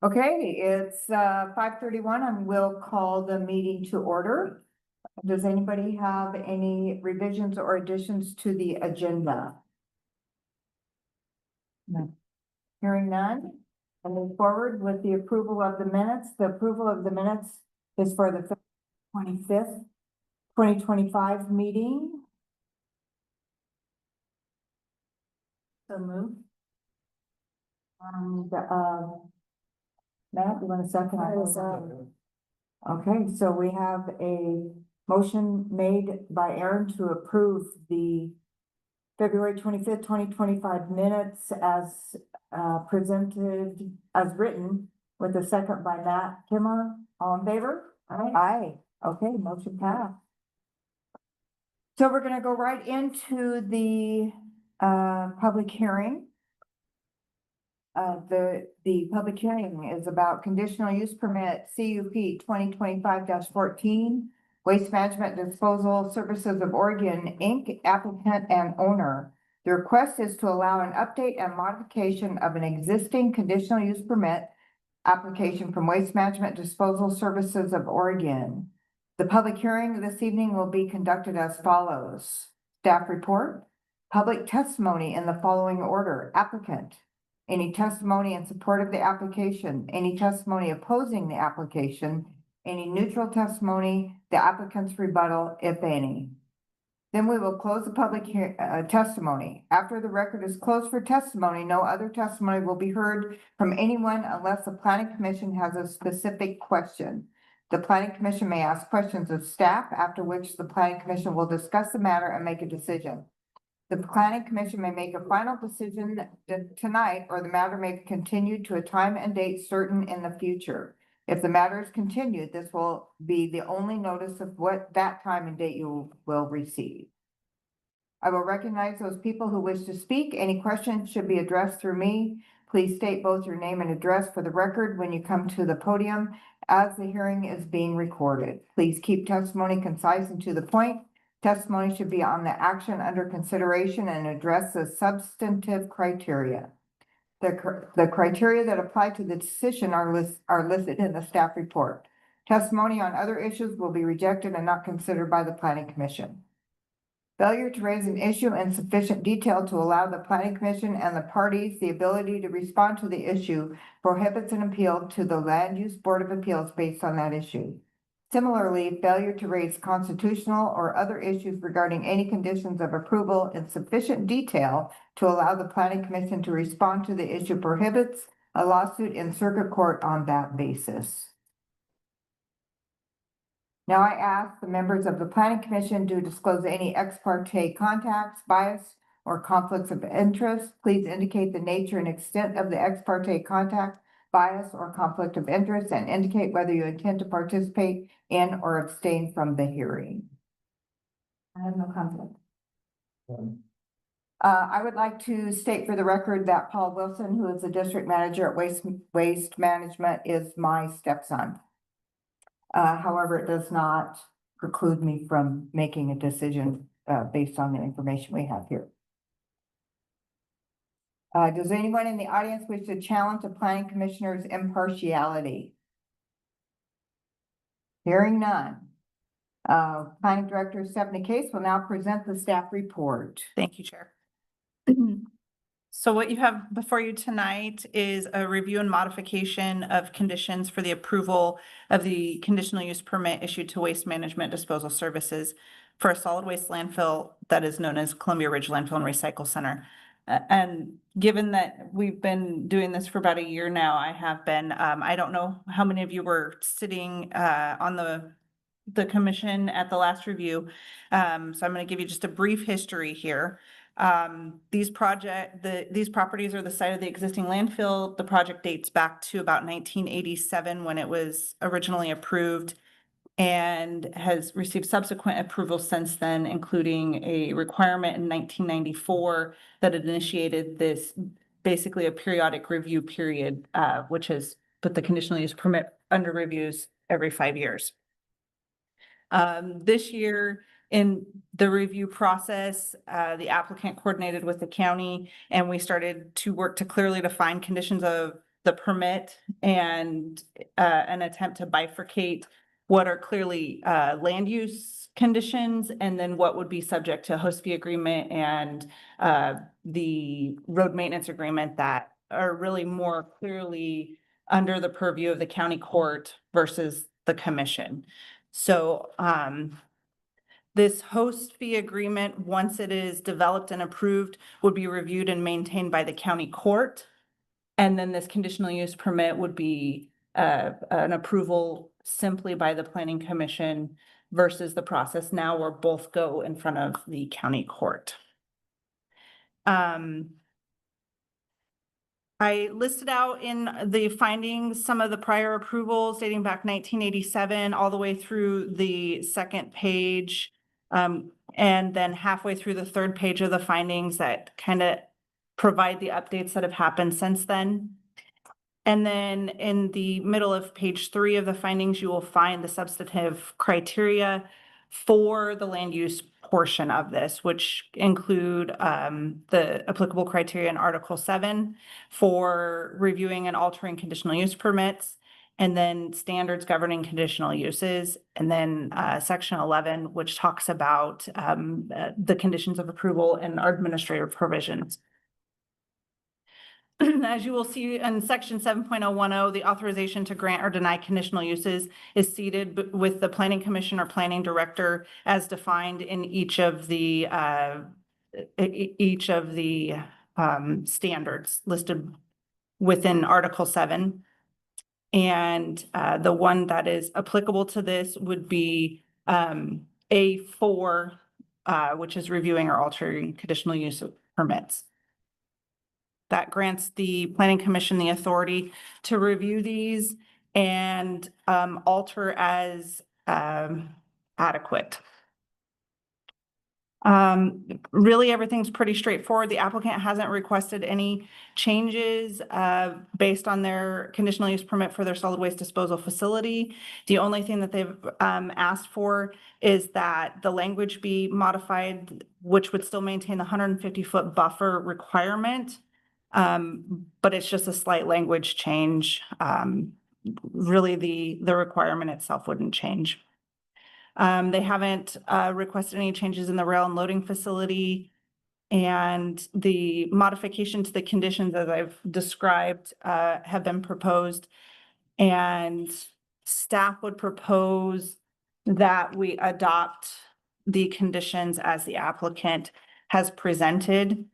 Okay, it's 5:31 and we'll call the meeting to order. Does anybody have any revisions or additions to the agenda? No. Hearing none, I'll move forward with the approval of the minutes. The approval of the minutes is for the 25th, 2025 meeting. So moved. And Matt, you want a second? Okay, so we have a motion made by Aaron to approve the February 25th, 2025 minutes as presented, as written, with a second by Matt Kimmer. All in favor? Aye. Aye. Okay, motion passed. So we're gonna go right into the public hearing. The public hearing is about conditional use permit CUP 2025-14, Waste Management Disposal Services of Oregon, Inc., applicant and owner. The request is to allow an update and modification of an existing conditional use permit application from Waste Management Disposal Services of Oregon. The public hearing this evening will be conducted as follows. Staff report, public testimony in the following order. Applicant. Any testimony in support of the application, any testimony opposing the application, any neutral testimony, the applicant's rebuttal, if any. Then we will close the public testimony. After the record is closed for testimony, no other testimony will be heard from anyone unless the planning commission has a specific question. The planning commission may ask questions of staff, after which the planning commission will discuss the matter and make a decision. The planning commission may make a final decision tonight, or the matter may be continued to a time and date certain in the future. If the matter is continued, this will be the only notice of what that time and date you will receive. I will recognize those people who wish to speak. Any questions should be addressed through me. Please state both your name and address for the record when you come to the podium, as the hearing is being recorded. Please keep testimony concise and to the point. Testimony should be on the action under consideration and address the substantive criteria. The criteria that apply to the decision are listed in the staff report. Testimony on other issues will be rejected and not considered by the planning commission. Failure to raise an issue in sufficient detail to allow the planning commission and the parties the ability to respond to the issue prohibits an appeal to the Land Use Board of Appeals based on that issue. Similarly, failure to raise constitutional or other issues regarding any conditions of approval in sufficient detail to allow the planning commission to respond to the issue prohibits a lawsuit in circuit court on that basis. Now I ask the members of the planning commission to disclose any ex parte contacts, bias, or conflicts of interest. Please indicate the nature and extent of the ex parte contact, bias, or conflict of interest, and indicate whether you intend to participate in or abstain from the hearing. I have no conflict. I would like to state for the record that Paul Wilson, who is the district manager at Waste Management, is my stepson. However, it does not preclude me from making a decision based on the information we have here. Does anyone in the audience wish to challenge the planning commissioner's impartiality? Hearing none. Planning Director Stephanie Case will now present the staff report. Thank you, Chair. So what you have before you tonight is a review and modification of conditions for the approval of the conditional use permit issued to Waste Management Disposal Services for a solid waste landfill that is known as Columbia Ridge Landfill and Recycle Center. And given that we've been doing this for about a year now, I have been, I don't know how many of you were sitting on the commission at the last review. So I'm going to give you just a brief history here. These properties are the site of the existing landfill. The project dates back to about 1987 when it was originally approved, and has received subsequent approval since then, including a requirement in 1994 that initiated this basically a periodic review period, which has put the conditional use permit under reviews every 5 years. This year, in the review process, the applicant coordinated with the county, and we started to work to clearly define conditions of the permit and an attempt to bifurcate what are clearly land use conditions and then what would be subject to host fee agreement and the road maintenance agreement that are really more clearly under the purview of the county court versus the commission. So this host fee agreement, once it is developed and approved, would be reviewed and maintained by the county court. And then this conditional use permit would be an approval simply by the planning commission versus the process now where both go in front of the county court. I listed out in the findings some of the prior approvals dating back 1987 all the way through the second page. And then halfway through the third page of the findings that kind of provide the updates that have happened since then. And then in the middle of page 3 of the findings, you will find the substantive criteria for the land use portion of this, which include the applicable criteria in Article 7 for reviewing and altering conditional use permits, and then standards governing conditional uses, and then Section 11, which talks about the conditions of approval and our administrative provisions. As you will see in Section 7.010, the authorization to grant or deny conditional uses is seated with the planning commission or planning director as defined in each of the standards listed within Article 7. And the one that is applicable to this would be A4, which is reviewing or altering conditional use permits. That grants the planning commission the authority to review these and alter as adequate. Really, everything's pretty straightforward. The applicant hasn't requested any changes based on their conditional use permit for their solid waste disposal facility. The only thing that they've asked for is that the language be modified, which would still maintain the 150-foot buffer requirement. But it's just a slight language change. Really, the requirement itself wouldn't change. They haven't requested any changes in the rail and loading facility, and the modification to the conditions as I've described have been proposed, and staff would propose that we adopt the conditions as the applicant has presented.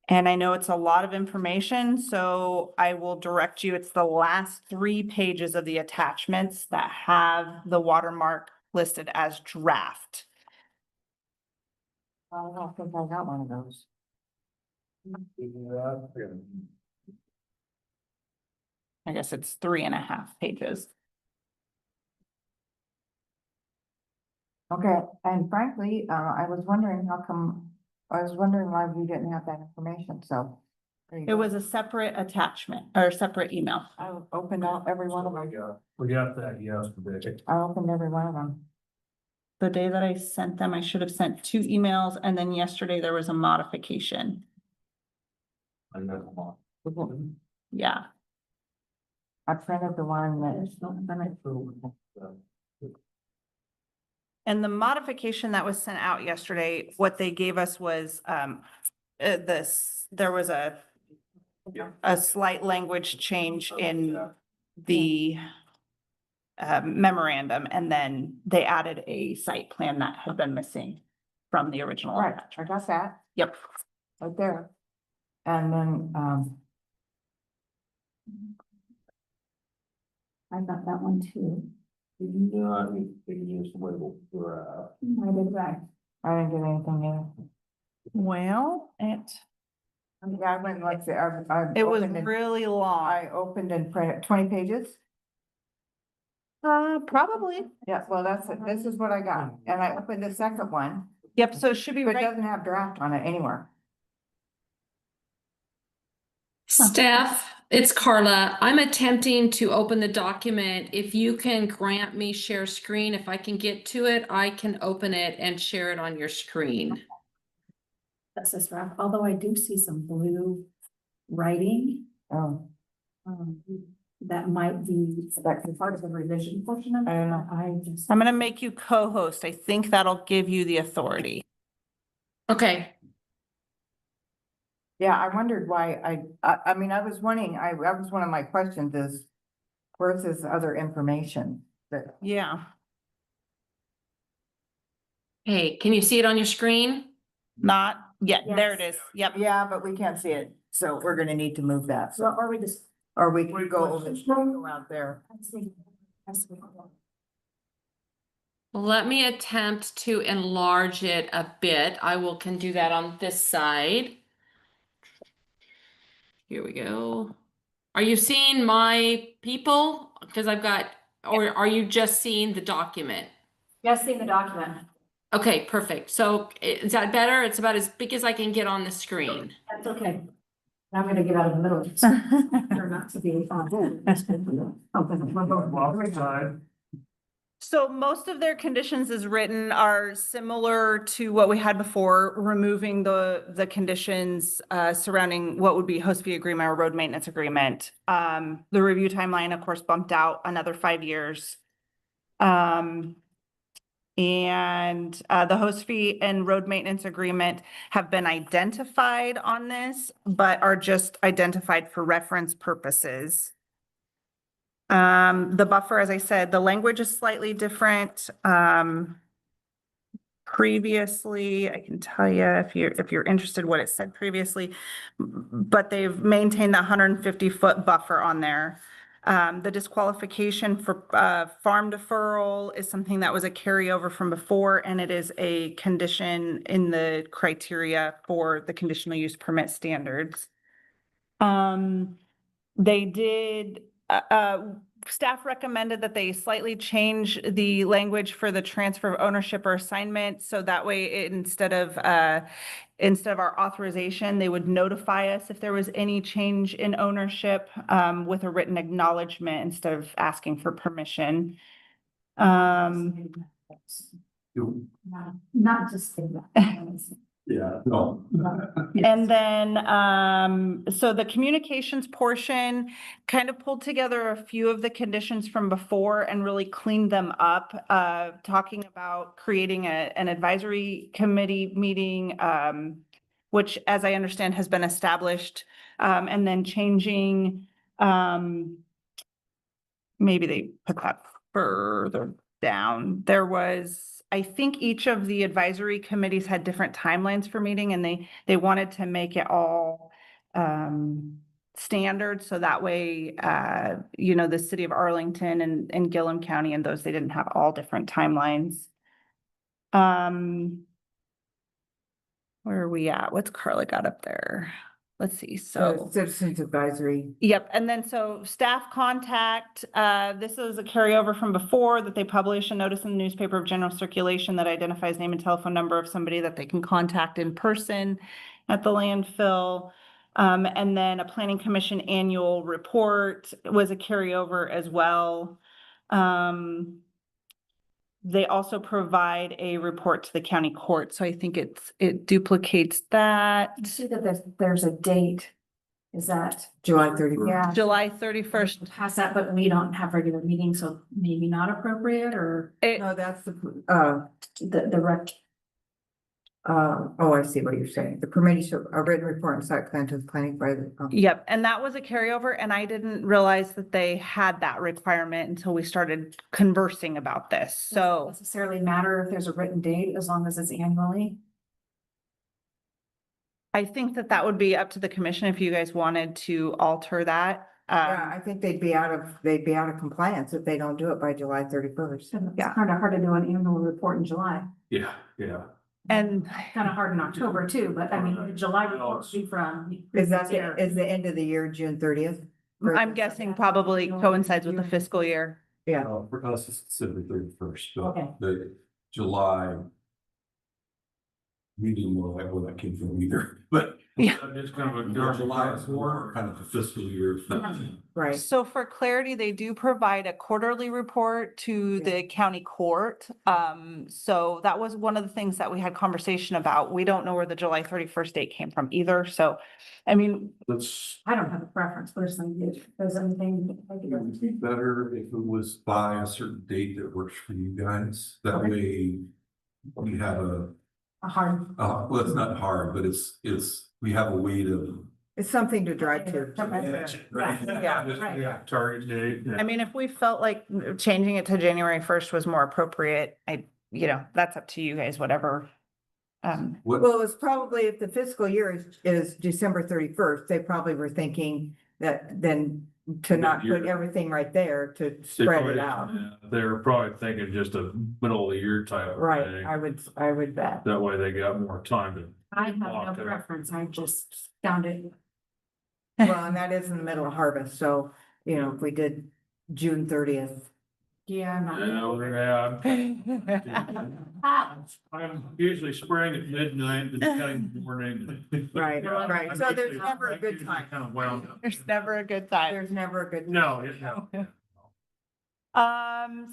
And I know it's a lot of information, so I will direct you. It's the last 3 pages of the attachments that have the watermark listed as draft. I don't think I got one of those. I guess it's 3.5 pages. Okay, and frankly, I was wondering why we didn't have that information, so. there you It go. was a separate attachment or separate email. I opened out every one of them. We got that yesterday. I opened every one of them. The day that I sent them, I should have sent 2 emails, and then yesterday there was a modification. I know. Yeah. I printed the one that. And the modification that was sent out yesterday, what they gave us was there was a slight language change in the memorandum, and then they added a site plan that had been missing from the original. Right, I attachment. got that Yep. right there. And then, I got that one too. I need to use the label for, I did right. I didn't get anything in. Well, Yeah, I went and looked, I it was opened and- really long. I opened and printed 20 pages. Probably. Yeah, well, this is what I got, and I opened the second one, Yep, so it should be but it right. doesn't have draft on it anywhere. Steph, it's Carla. I'm attempting to open the document. If you can grant me share screen, if I can get to it, I can open it and share it on your screen. That's this rough, although I do see some blue writing. Oh, That might be, that could be part of the revision portion of it. I don't know. I just. I'm gonna make you co-host. I think that'll give you the authority. Okay, Yeah, I wondered why I mean, I was wondering, that was one of my questions is, where's this other information that, Yeah. hey, can you see it on your screen? Not yet. There it Yes. is. Yep. yeah, but we can't see it, so we're gonna need to move that, So, or we just. or we can go go out there. Let me attempt to enlarge it a bit. Can do that on this side. Here we go. Are you seeing my people? Because I've got, or are you just seeing the document? Yes, see the document. Okay, perfect. So is that better? It's about as big as I can get on the screen. That's okay. I'm gonna get out of the middle. Or not to be. So most of their conditions as written are similar to what we had before, removing the conditions surrounding what would be host fee agreement or road maintenance agreement. The review timeline, of course, bumped out another 5 years. And the host fee and road maintenance agreement have been identified on this, but are just identified for reference purposes. The buffer, as I said, the language is slightly different. Previously, I can tell you if you're interested what it said previously, but they've maintained the 150-foot buffer on there. The disqualification for farm deferral is something that was a carryover from before, and it is a condition in the criteria for the conditional use permit standards. They did, staff recommended that they slightly change the language for the transfer of ownership or assignment. So that way, instead of our authorization, they would notify us if there was any change in ownership, with a written acknowledgement instead of asking for permission. Not just. Yeah, no. And then, so the communications portion kind of pulled together a few of the conditions from before and really cleaned them up, talking about creating an advisory committee meeting, which, as I understand, has been established, and then changing, maybe they put that further down. There was, I think each of the advisory committees had different timelines for meeting, and they wanted to make it all standard, so that way, the city of Arlington and Gillum County and those, they didn't have all different timelines. Where are we at? What's Carla got up there? Let's see, so. Citizens advisory. Yep, and then so staff contact, this is a carryover from before that they publish a notice in the newspaper of general circulation that identifies name and telephone number of somebody that they can contact in person at the landfill. And then a planning commission annual report was a carryover as well. They also provide a report to the county court, so I think it duplicates that. You see that there's a date. Is that? July 30th. Yeah. July 31st. Past that, but we don't have regular meetings, so maybe not appropriate or No, that's the rec. I see what you're saying. The permittee should, a written report and site plan to the planning by the. Yep, and that was a carryover, and I didn't realize that they had that requirement until we started conversing about this, Doesn't so. necessarily matter if there's a written date, as long as it's annually. I think that would be up to the commission if you guys wanted to alter that. Yeah, I think they'd be out of compliance if they don't do it by July 31st. It's Yeah. kind of hard to do an annual report in July. Yeah, yeah. And Kind of hard in October too, but I mean, the July report would be from. Is that there. is the end of the year, June 30th? I'm guessing probably coincides with the fiscal year. Yeah, For us, it's December 31st, Okay. but the July meeting, well, that came from either, but Yeah. Just kind of a July for kind of a fiscal year. Right. So for clarity, they do provide a quarterly report to the county court. So that was one of the things that we had conversation about. We don't know where the July 31st date came from either. So, I mean, That's, I don't have a preference personally, if there's anything. it would be better if it was by a certain date that works for you guys. That Okay. way we have A hard. well, it's not hard, but we have a way to. It's something to drive to. Yeah. Target date. I mean, if we felt like changing it to January 1st was more appropriate, that's up to you guys, whatever. What, Well, it's probably if the fiscal year is December 31st, they probably were thinking that then to not put everything right there to spread it out. They're probably thinking just a middle of the year type of Right, thing. I would bet. That way they got more time to. I have no block it. preference, I just found it. Well, and that is in the middle of harvest, so, if we did June 30th. Yeah, I'm not. I'm usually spraying at midnight and cutting in the morning. Right, right. So there's never a good time. Kind of wound up. There's never a good time. There's never a good. No,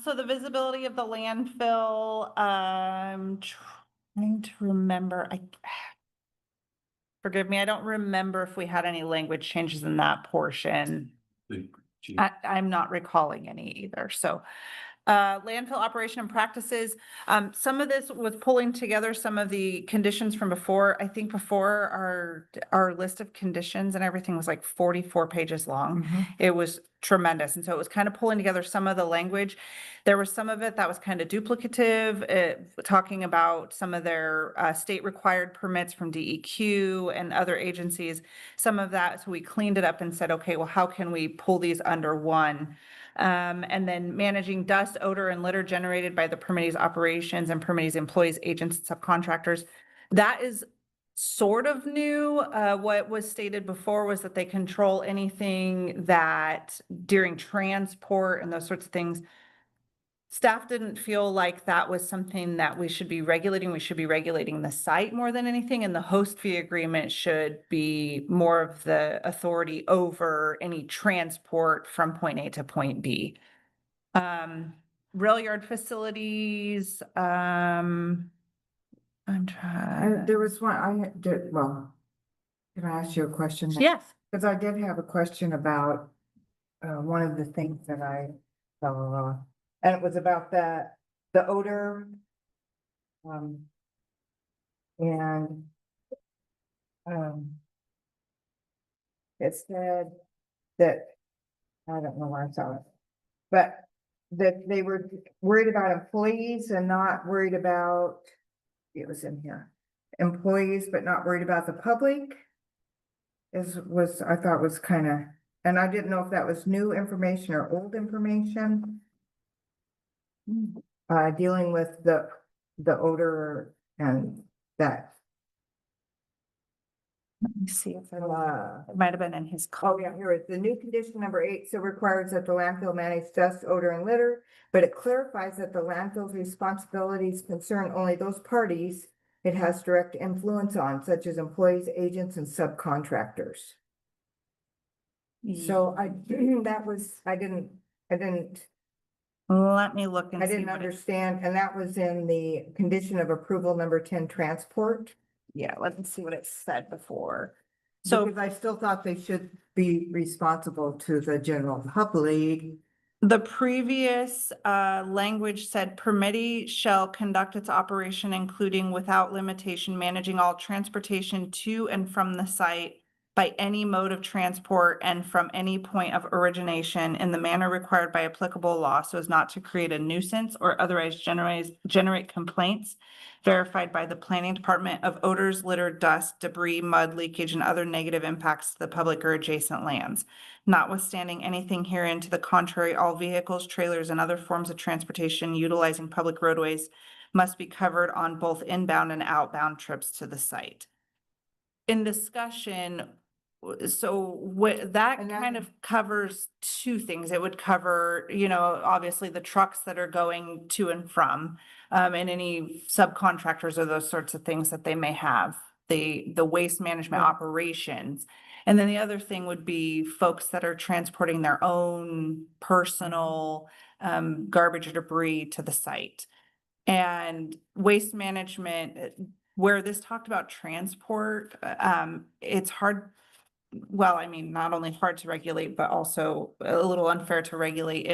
So the visibility of the landfill, I'm trying to remember, forgive me, I don't remember if we had any language changes in that portion. I'm not recalling any either, so. Landfill operation and practices, some of this was pulling together some of the conditions from before. I think before our list of conditions and everything was like 44 pages long. Mhm. It was tremendous. And so it was kind of pulling together some of the language. There was some of it that was kind of duplicative, talking about some of their state required permits from DEQ and other agencies. Some of that, so we cleaned it up and said, okay, well, how can we pull these under one? And then managing dust, odor, and litter generated by the permittee's operations and permittee's employees, agents, and subcontractors. That is sort of new. What was stated before was that they control anything that during transport and those sorts of things. Staff didn't feel like that was something that we should be regulating. We should be regulating the site more than anything, and the host fee agreement should be more of the authority over any transport from point A to point B. Rail yard facilities, I'm trying. There was one, I did, well, can I ask you a question? Yes. Because I did have a question about, one of the things that and it was about the odor. And, it said that, I don't know where I saw it, but that they were worried about employees and not worried about, it was in here, employees, but not worried about the public. I thought was kind of, and I didn't know if that was new information or old information. Dealing with the odor and that. Let me see if it might have been in his. Oh, yeah, here it is. The new condition number 8 still requires that the landfill manage dust, odor, and litter, but it clarifies that the landfill's responsibilities concern only those parties it has direct influence on, such as employees, agents, and subcontractors. So I didn't, Let me look and I see. didn't what it- understand, and that was in the condition of approval number 10, transport. Yeah, let's see what it said before. So Because I still thought they should be responsible to the general public. the previous language said permittee shall conduct its operation, including without limitation, managing all transportation to and from the site by any mode of transport and from any point of origination in the manner required by applicable law, so as not to create a nuisance or otherwise generate complaints verified by the planning department of odors, litter, dust, debris, mud, leakage, and other negative impacts to the public or adjacent lands. Notwithstanding anything herein to the contrary, all vehicles, trailers, and other forms of transportation utilizing public roadways must be covered on both inbound and outbound trips to the site. In discussion, so that And that- kind of covers two things. It would cover, obviously the trucks that are going to and from, and any subcontractors or those sorts of things that they may have. the waste management operations. And then the other thing would be folks that are transporting their own personal garbage or debris to the site. And waste management, where this talked about transport, it's hard. Well, I mean, not only hard to regulate, but also a little unfair to regulate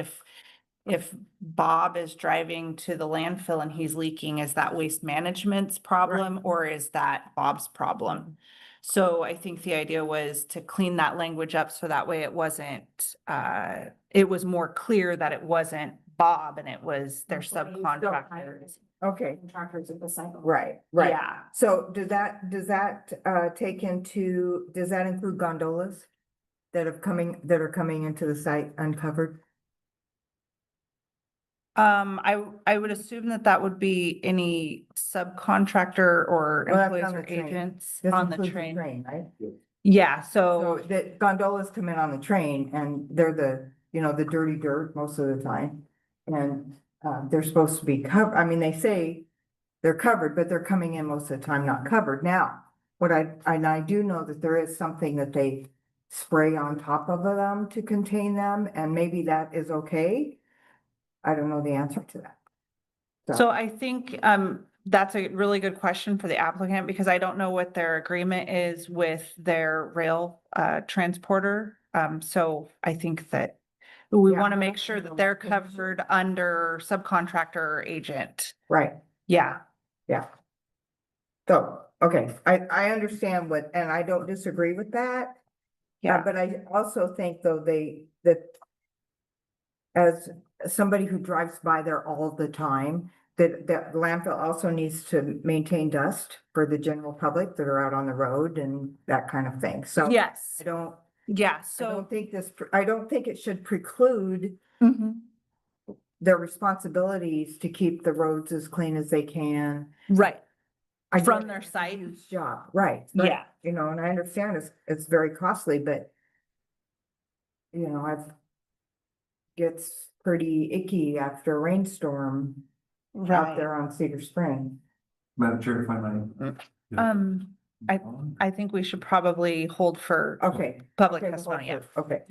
if Bob is driving to the landfill and he's leaking, is that waste management's problem or is that Bob's problem? So I think the idea was to clean that language up so that way it wasn't, it was more clear that it wasn't Bob and it was their subcontractors. Okay, Contractors at the cycle. right. Yeah. So does that does that include gondolas that are coming into the site uncovered? I would assume that would be any subcontractor or Well, that's employees on or the train. agents This on the includes train. right? Yeah, So so, the gondolas come in on the train and they're the dirty dirt most of the time. And they're supposed to be covered. I mean, they say they're covered, but they're coming in most of the time not covered. Now, I do know that there is something that they spray on top of them to contain them, and maybe that is okay. I don't know the answer to that. so I think, that's a really good question for the applicant because I don't know what their agreement is with their rail, transporter. So I think that we Yeah, want to I'll make have to sure know. that they're covered under subcontractor or agent. Right, Yeah. yeah. So, okay, I understand and I don't disagree with that. Yeah. But I also think though that as somebody who drives by there all the time, that landfill also needs to maintain dust for the general public that are out on the road and that kind of thing. So Yes. I don't So. think I don't think it should preclude Mhm. their responsibilities to keep the roads as clean as they can. Right. I From get their it's a site. huge job, right? Yeah. And I understand it's very costly, but gets pretty icky after a rainstorm out Right. there on Cedar Spring. Madam Chair, if I might. I think we should probably hold for Okay. public Okay, testimony. Yeah. Okay.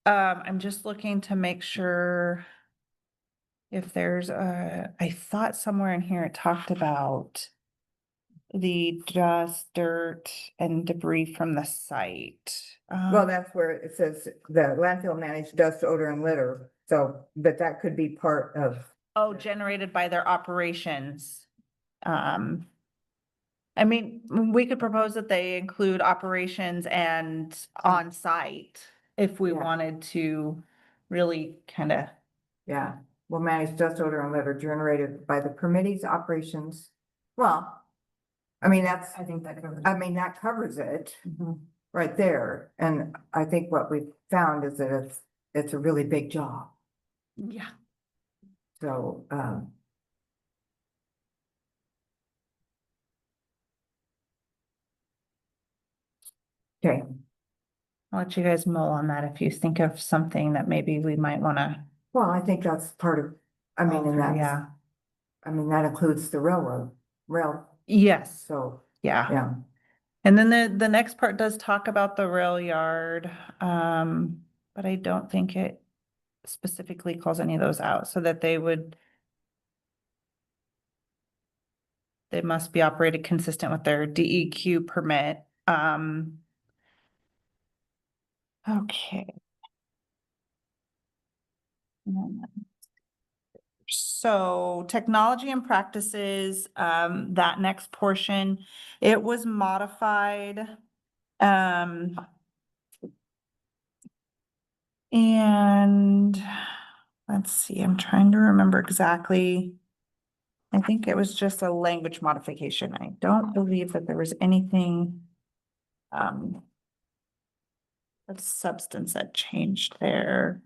I'm just looking to make sure if there's I thought somewhere in here it talked about the dust, dirt and debris from the site. Well, that's where it says the landfill managed dust, odor and litter. So, but that could be part of, Oh, generated by their operations. I mean, we could propose that they include operations and on-site if we Yeah. wanted to really kind of. yeah, will manage dust, odor and litter generated by the permittee's operations. Well, I mean, I think that covers. that covers it Mhm. right there. And I think what we've found is that it's a really big job. Yeah. So, okay, I'll let you guys mull on that if you think of something that maybe we might want to. well, I think that's part of, and Yeah. that includes the rail, Yes. so, Yeah. yeah. And then the next part does talk about the rail yard, but I don't think it specifically calls any of those out so that they must be operated consistent with their DEQ permit. Okay. So technology and practices, that next portion, it was modified. And let's see, I'm trying to remember exactly. I think it was just a language modification. I don't believe that there was anything of substance that changed there.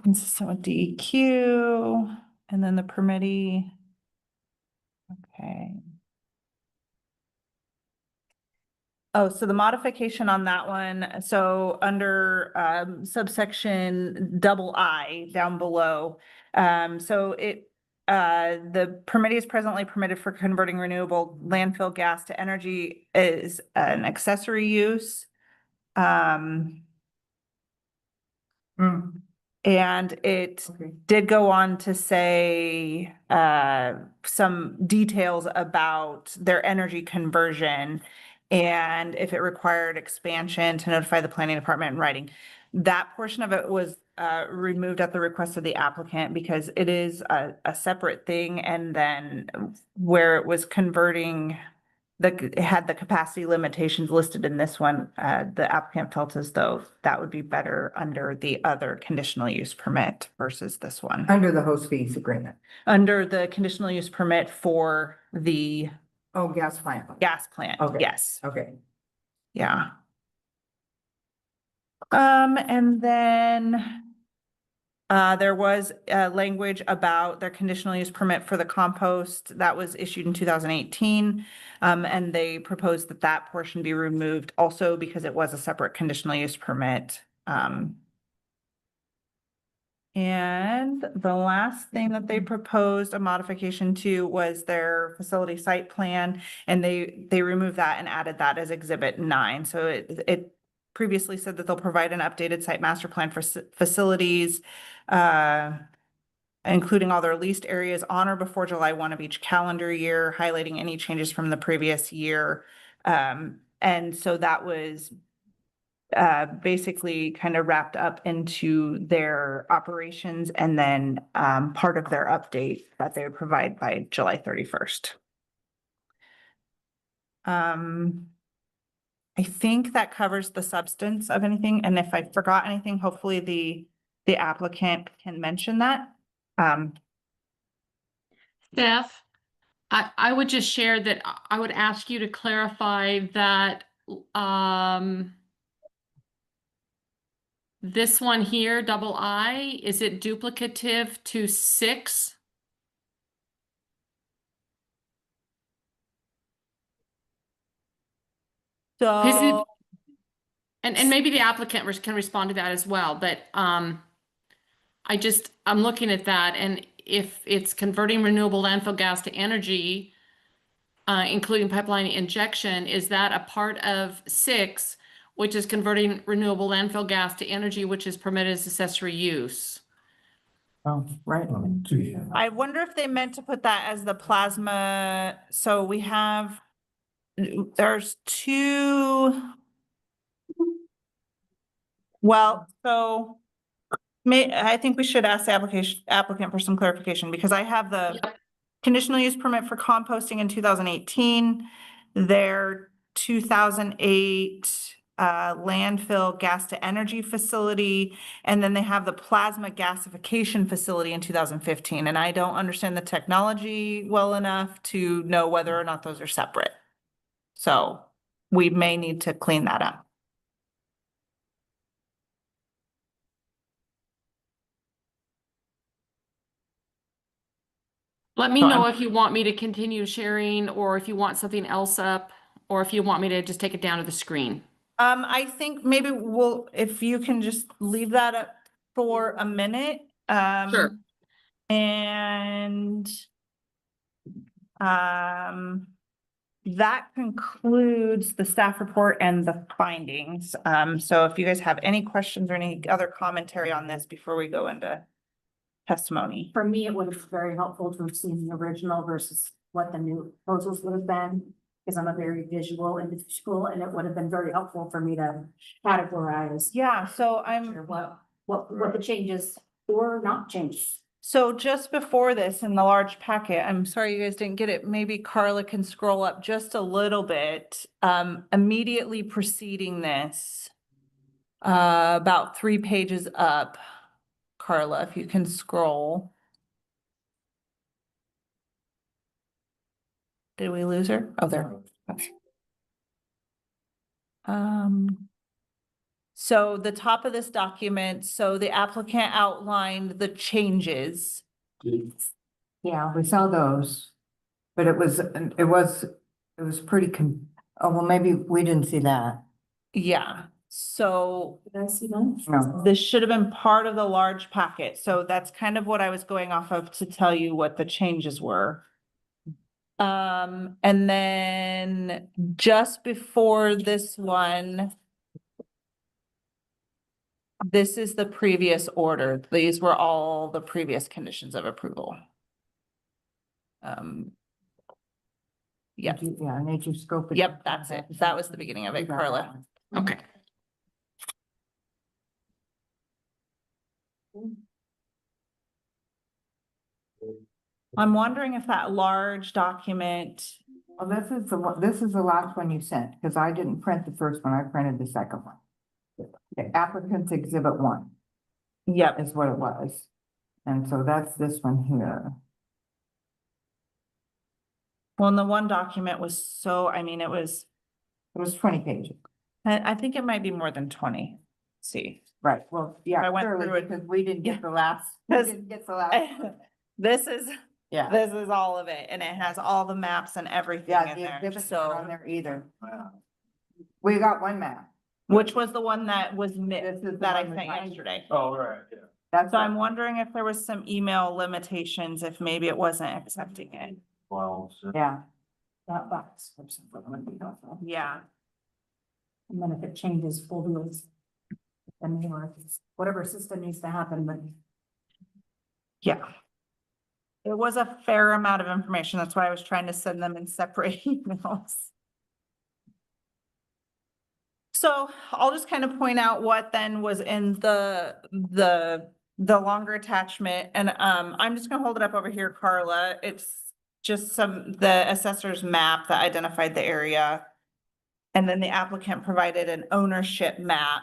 Consistent with DEQ and then the permittee. Okay. Oh, so the modification on that one, so under subsection double I down below. So the permittee is presently permitted for converting renewable landfill gas to energy is an accessory use. And it Okay. did go on to say some details about their energy conversion and if it required expansion to notify the planning department in writing. That portion of it was removed at the request of the applicant because it is a separate thing. And then where it was converting, it had the capacity limitations listed in this one, the applicant felt as though that would be better under the other conditional use permit versus this one. Under the host fees agreement. Under the conditional use permit for the Oh, gas plant. gas plant, Okay. yes, Okay. yeah. And then there was language about their conditional use permit for the compost that was issued in 2018. And they proposed that that portion be removed also because it was a separate conditional use permit. And the last thing that they proposed a modification to was their facility site plan. And they removed that and added that as exhibit 9. So it previously said that they'll provide an updated site master plan for facilities, including all their leased areas on or before July 1 of each calendar year, highlighting any changes from the previous year. And so that was basically kind of wrapped up into their operations and then part of their update that they would provide by July 31st. I think that covers the substance of anything. And if I forgot anything, hopefully the applicant can mention that. Steph, I would just share that I would ask you to clarify that, this one here, double I, is it duplicative to 6? So And maybe the applicant can respond to that as well, but I'm looking at that, and if it's converting renewable landfill gas to energy, including pipeline injection, is that a part of 6, which is converting renewable landfill gas to energy, which is permitted as accessory use? Oh, right. I wonder if they meant to put that as the plasma. So we have, there's 2. Well, so I think we should ask the applicant for some clarification because I have the conditional use permit for composting in 2018, their 2008 landfill gas to energy facility, and then they have the plasma gasification facility in 2015. And I don't understand the technology well enough to know whether or not those are separate. So we may need to clean that up. Let me So know if you want me to continue sharing, or if you want something else up, or if you want me to just take it down to the screen. I think maybe if you can just leave that up for a minute. Sure. And that concludes the staff report and the findings. So if you guys have any questions or any other commentary on this before we go into testimony. For me, it would have been very helpful to have seen the original versus what the new proposals would have been. Because I'm a very visual individual, and it would have been very helpful for me to categorize. Yeah, so What the changes or not changes. So just before this in the large packet, I'm sorry you guys didn't get it. Maybe Carla can scroll up just a little bit. Immediately preceding this, about 3 pages up, Carla, if you can scroll. Did we lose her? Oh, there. Okay. So the top of this document, so the applicant outlined the changes. Yeah, we saw those, but it was pretty Oh, well, maybe we didn't see that. Yeah, so Did I see that? No. this should have been part of the large packet, so that's kind of what I was going off of to tell you what the changes were. And then just before this one. This is the previous order. These were all the previous conditions of approval. Yeah, Yeah, nature scope. yep, that's it. That was the beginning of it, Carla. Okay. I'm wondering if that large document, Well, this is the last one you sent, because I didn't print the first one, I printed the second one. The applicant's exhibit 1 yep, is what it was. And so that's this one here. well, and the one document was so, I mean, it was, It was 20 pages. I think it might be more than 20. Let's see. Right, well, I yeah, went clearly, through it. because we didn't Yeah. get the last, we 'Cause- didn't get the last. one. This is, Yeah, this is all of it, and it has all the maps and everything yeah, in the there, exhibits aren't on so. there either. We got one map. Which was the one that was This is the that I one sent that- yesterday. Oh, right, yeah. That's So I'm wondering if there was some email limitations, if maybe it wasn't accepting it. Well, so yeah, That box. or something would be helpful. Yeah, And then if it changes full wheels. Then whatever system needs to happen, but yeah. It was a fair amount of information. That's why I was trying to send them in separate emails. So I'll just kind of point out what then was in the longer attachment, and I'm just gonna hold it up over here, Carla. It's just the assessor's map that identified the area. And then the applicant provided an ownership map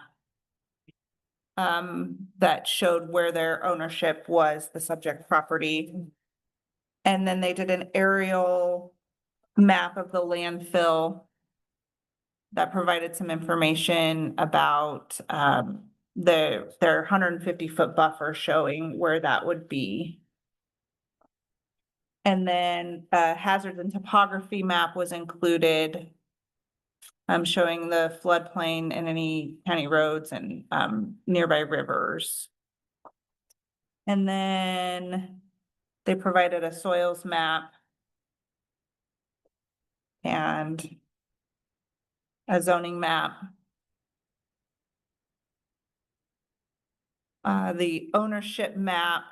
that showed where their ownership was, the subject property. And then they did an aerial map of the landfill that provided some information about their 150-foot buffer, showing where that would be. And then a hazards and topography map was included, showing the floodplain and any county roads and nearby rivers. And then they provided a soils map and a zoning map. The ownership map,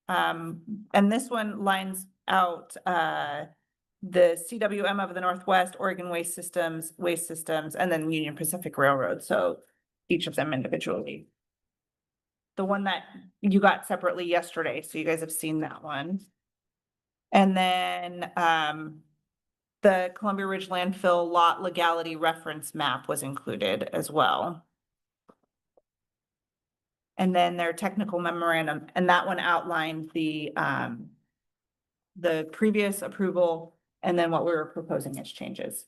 and this one lines out the CWM of the Northwest, Oregon Waste Systems, and then Union Pacific Railroad, so each of them individually. The one that you got separately yesterday, so you guys have seen that one. And then the Columbia Ridge landfill lot legality reference map was included as well. And then their technical memorandum, and that one outlined the previous approval and then what we were proposing as changes.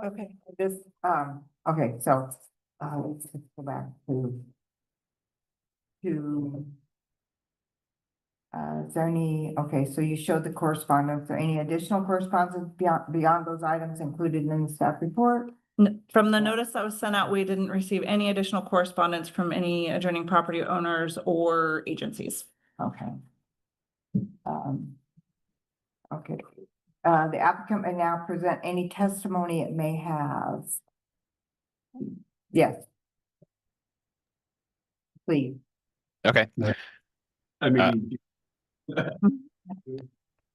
okay, this, okay, so, let's just go back to is there any, okay, so you showed the correspondence, or any additional correspondence beyond those items included in the staff report? From the notice that was sent out, we didn't receive any additional correspondence from any adjoining property owners or agencies. Okay. Okay, the applicant may now present any testimony it may have. Yes. Please. Okay. I mean.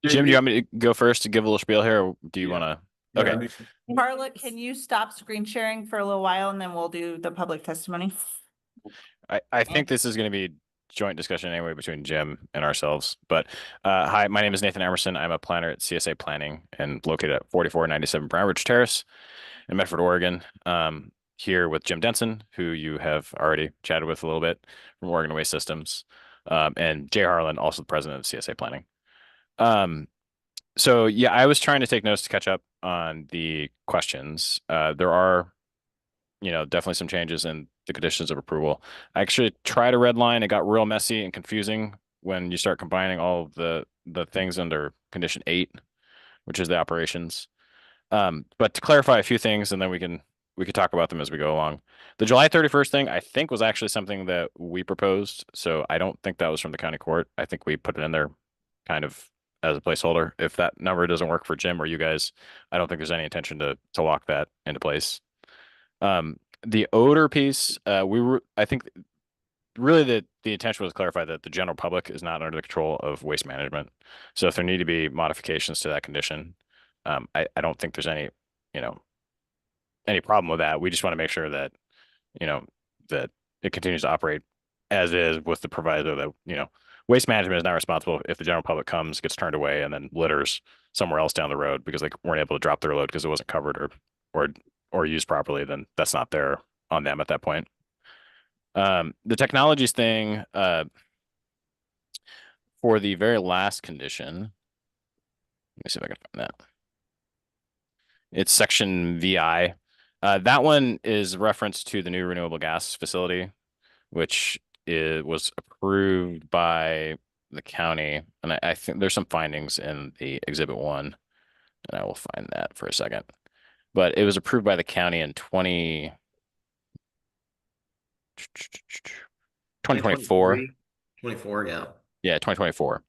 Jim, do you want me to go first to give a little spiel here, or do you Yeah. want to? Yeah, I Okay. mean, Carla, can you stop screen sharing for a little while and then we'll do the public testimony? I think this is going to be joint discussion anyway between Jim and ourselves. But hi, my name is Nathan Emerson. I'm a planner at CSA Planning and located at 4497 Brown Ridge Terrace in Medford, Oregon. Here with Jim Denson, who you have already chatted with a little bit from Oregon Waste Systems, and Jay Harlan, also the president of CSA Planning. So yeah, I was trying to take notes to catch up on the questions. There are, definitely some changes in the conditions of approval. I actually tried a red line. It got real messy and confusing when you start combining all of the things under condition 8, which is the operations. But to clarify a few things, and then we could talk about them as we go along. The July 31st thing, I think, was actually something that we proposed. So I don't think that was from the county court. I think we put it in there kind of as a placeholder. If that number doesn't work for Jim or you guys, I don't think there's any intention to lock that into place. The odor piece, I think really the intention was to clarify that the general public is not under the control of waste management. So if there need to be modifications to that condition, I don't think there's any, any problem with that. We just want to make sure that, that it continues to operate as is, with the proviso that, waste management is not responsible if the general public comes, gets turned away, and then litters somewhere else down the road because they weren't able to drop their load because it wasn't covered or used properly. Then that's not there on them at that point. The technologies thing, for the very last condition, let me see if I can find that. It's section VI. That one is reference to the new renewable gas facility, which was approved by the county. And I think there's some findings in the exhibit 1, and I will find that for a second. But it was approved by the county in 2024. 24, yeah. Yeah, 2024.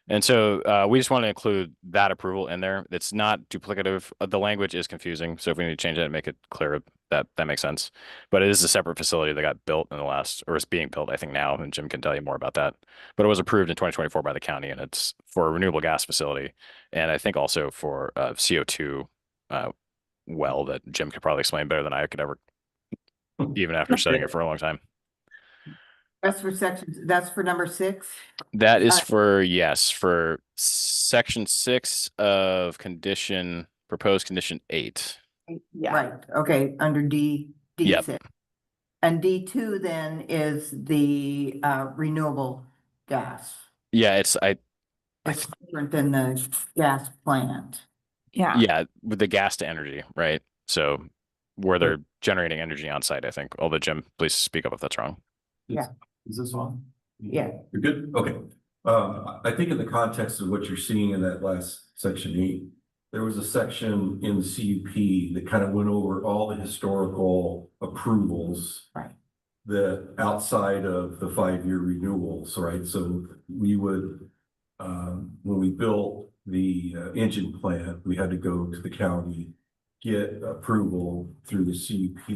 And so we just want to include that approval in there. It's not duplicative. The language is confusing. So if we need to change that and make it clear, that makes sense. But it is a separate facility that got built in the last, or is being built, I think, now. And Jim can tell you more about that. But it was approved in 2024 by the county, and it's for a renewable gas facility. And I think also for CO2 well that Jim could probably explain better than I could ever, even after studying it for a long time. That's for number 6. That is for section 6 of proposed condition 8. Yeah. Right, okay, under D6. Yep. And D2 then is the renewable gas. Yeah, It's different than the gas plant. Yeah. with the gas to energy, right? So where they're generating energy on site, I think. Although Jim, please speak up if that's wrong. Yeah. Is this on? Yeah. You're good? Okay. I think in the context of what you're seeing in that last section 8, there was a section in the CUP that kind of went over all the historical approvals. Right. That outside of the 5-year renewals, right? So we would, when we built the engine plant, we had to go to the county, get approval through the CUP,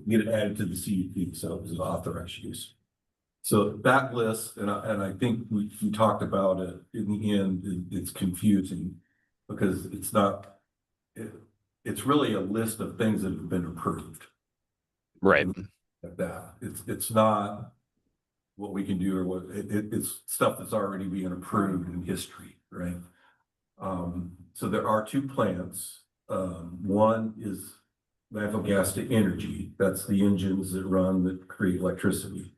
get it added to the CUP, so it was an authorized use. So that list, and I think we talked about it in the end, it's confusing because it's not, it's really a list of things that have been approved. Right. Like that. It's not what we can do or what it's stuff that's already being approved in history, right? So there are 2 plants. One is natural gas to energy. That's the engines that create electricity.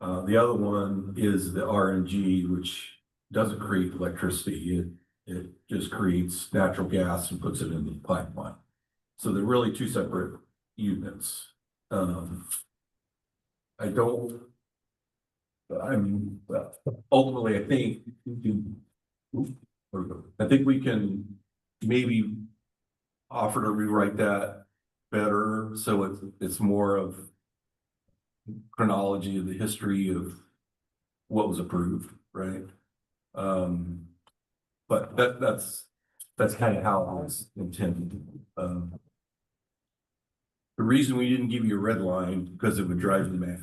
The other one is the RNG, which doesn't create electricity. It just creates natural gas and puts it in the pipeline. So they're really 2 separate units. Ultimately, I think we can maybe offer to rewrite that better. So it's more of chronology of the history of what was approved, right? But that's kind of how it was intended. The reason we didn't give you a red line because it would drive you mad.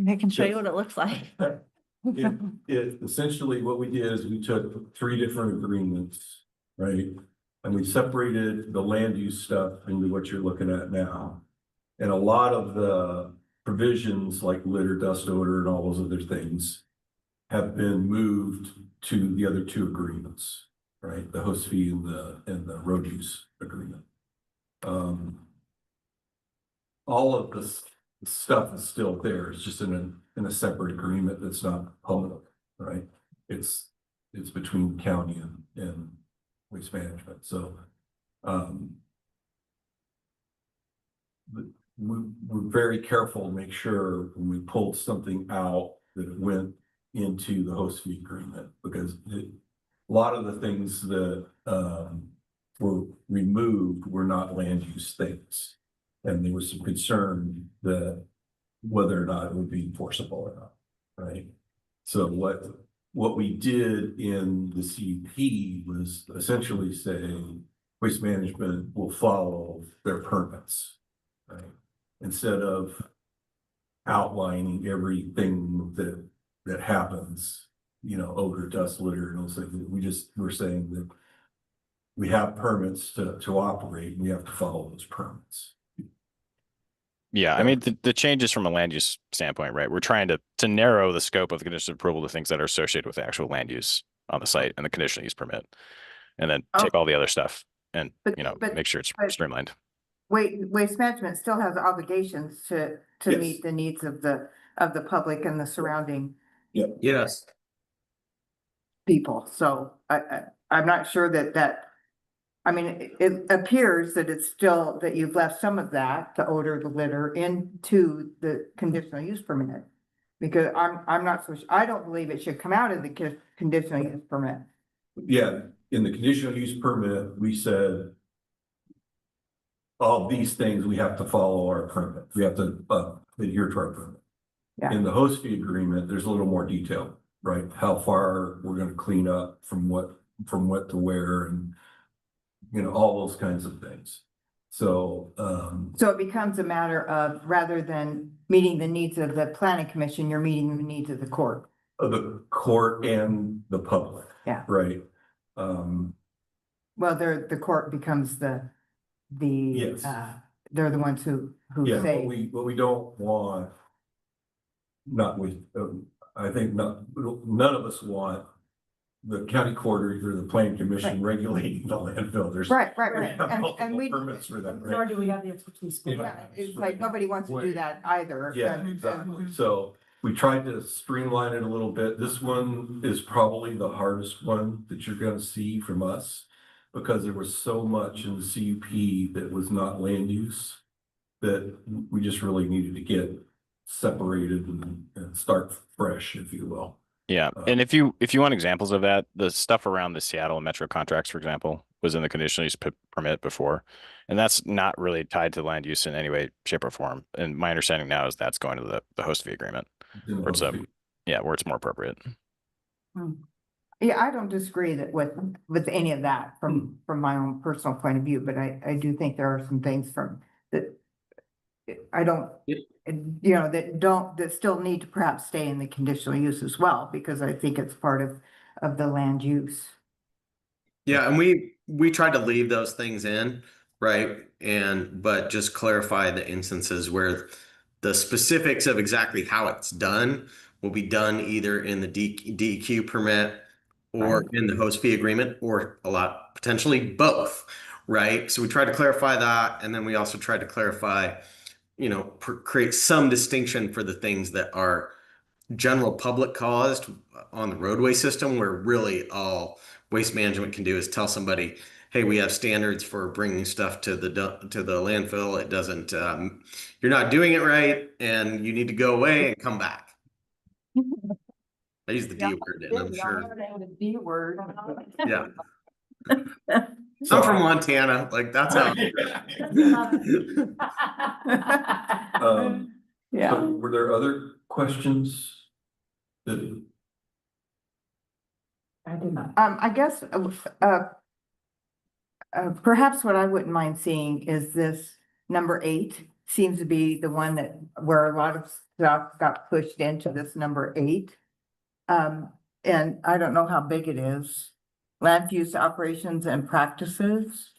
I can show you what it looks like. It essentially what we did is we took 3 different agreements, right? And we separated the land use stuff into what you're looking at now. And a lot of the provisions like litter, dust, odor, and all those other things have been moved to the other 2 agreements, right? The host fee and the road use agreement. All of this stuff is still there. It's just in a separate agreement that's not public, right? It's between county and waste management. So we're very careful to make sure when we pulled something out that it went into the host fee agreement, because a lot of the things that were removed were not land use things. And there was some concern that whether or not it would be enforceable or not, right? So what we did in the CUP was essentially say waste management will follow their permits, right? Instead of outlining everything that happens, odor, dust, litter, and those things. We're saying that we have permits to operate, and we have to follow those permits. Yeah, I mean, the changes from a land use standpoint, right? We're trying to narrow the scope of the conditions of approval to things that are associated with the actual land use on the site and the conditional use permit. And then take all the other stuff and, But- make sure it's but- streamlined. Waste management still has obligations to Yes. meet the needs of the public and the surrounding Yes. people. So I'm not sure that, I mean, it appears that it's still, that you've left some of that, the odor, the litter, into the conditional use permit. Because I'm not so, I don't believe it should come out of the conditional use permit. Yeah, in the conditional use permit, we said all these things, we have to follow our permit. We have to adhere to our permit. Yeah. In the host fee agreement, there's a little more detail, right? How far we're gonna clean up from what to where, and all those kinds of things. So So it becomes a matter of, rather than meeting the needs of the planning commission, you're meeting the needs of the court. of the court and the public. Yeah. Right. Well, the court becomes Yes. they're the ones who Yeah, say. what we don't want, I think none of us want the county court or the planning commission regulating the landfill. There's. Right. We have And multiple we, permits for that, Nor right? do we have the expertise. for Yeah. that. it's like, nobody wants to do that either. Yeah, And- exactly. So we tried to streamline it a little bit. This one is probably the hardest one that you're gonna see from us, because there was so much in the CUP that was not land use that we just really needed to get separated and start fresh, if you will. Yeah, and if you want examples of that, the stuff around the Seattle and Metro contracts, for example, was in the conditional use permit before, and that's not really tied to land use in any way, shape, or form. And my understanding now is that's going to the host fee agreement, In the where it's host fee. where it's more appropriate. Yeah, I don't disagree with any of that from my own personal point of view, but I do think there are some things that I don't, that still need to perhaps stay in the conditional use as well, because I think it's part of the land use. Yeah, and we tried to leave those things in, right? But just clarify the instances where the specifics of exactly how it's done will be done either in the DEQ permit or Right. in the host fee agreement, or potentially both, right? So we tried to clarify that, and then we also tried to clarify, create some distinction for the things that are general public caused on the roadway system, where really all waste management can do is tell somebody, hey, we have standards for bringing stuff to the landfill. It doesn't, you're not doing it right, and you need to go away and come back. I use the D word, and I'm sure. The D word. Yeah. I'm from Montana, like that's how. Yeah. So were there other questions? That I did not. I guess, perhaps what I wouldn't mind seeing is this number 8 seems to be the one where a lot of stuff got pushed into this number 8. And I don't know how big it is. Land use operations and practices.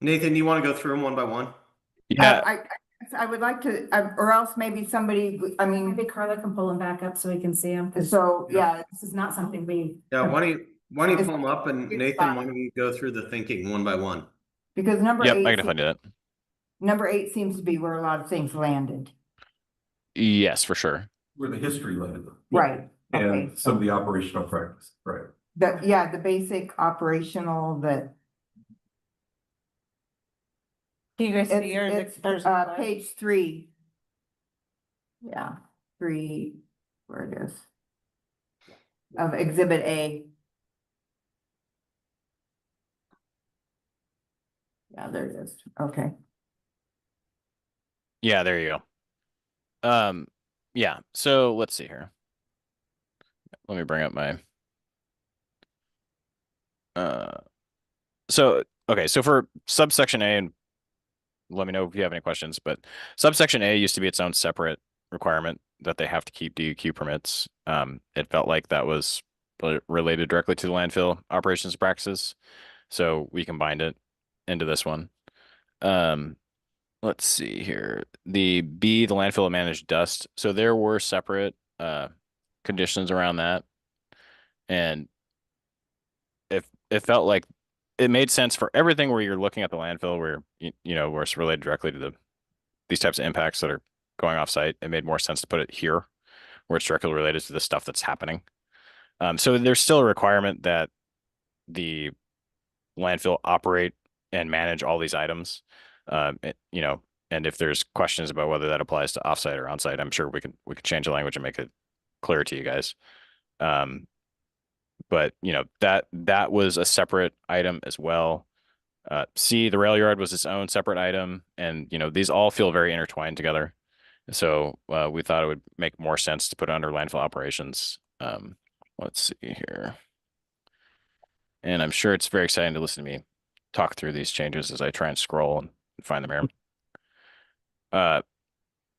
Nathan, you want to go through them one by one? Yeah, I would like to, or else maybe somebody, I mean, Maybe Carla can pull them back up so we can see them. so, yeah, This is not something we. Yeah, why don't you pull them up, and Nathan, why don't you go through the thinking one by one? because number yep, I 8, can definitely do that. number 8 seems to be where a lot of things landed. Yes, for sure. where the history landed. Right. Okay. And some of the operational practice, right? The basic operational Can you guys see It's, yours? it's, There's page 3. Yeah, 3, where it is. Of exhibit A. Yeah, there it is. Okay. Yeah, there you go. Yeah, so let's see here. Let me bring up my so okay, so for subsection A, and let me know if you have any questions, but subsection A used to be its own separate requirement that they have to keep DEQ permits. It felt like that was related directly to the landfill operations practices, so we combined it into this one. Let's see here. The B, the landfill to manage dust. So there were separate conditions around that, and if it felt like it made sense for everything where you're looking at the landfill where you know where it's related directly to these types of impacts that are going off site. It made more sense to put it here where it's directly related to the stuff that's happening. So there's still a requirement that the landfill operate and manage all these items. You know, and if there's questions about whether that applies to offsite or onsite, I'm sure we could change the language and make it clear to you guys. But you know, that was a separate item as well. C, the rail yard was its own separate item, and you know, these all feel very intertwined together. So we thought it would make more sense to put it under landfill operations. Let's see here. And I'm sure it's very exciting to listen to me talk through these changes as I try and scroll and find them here.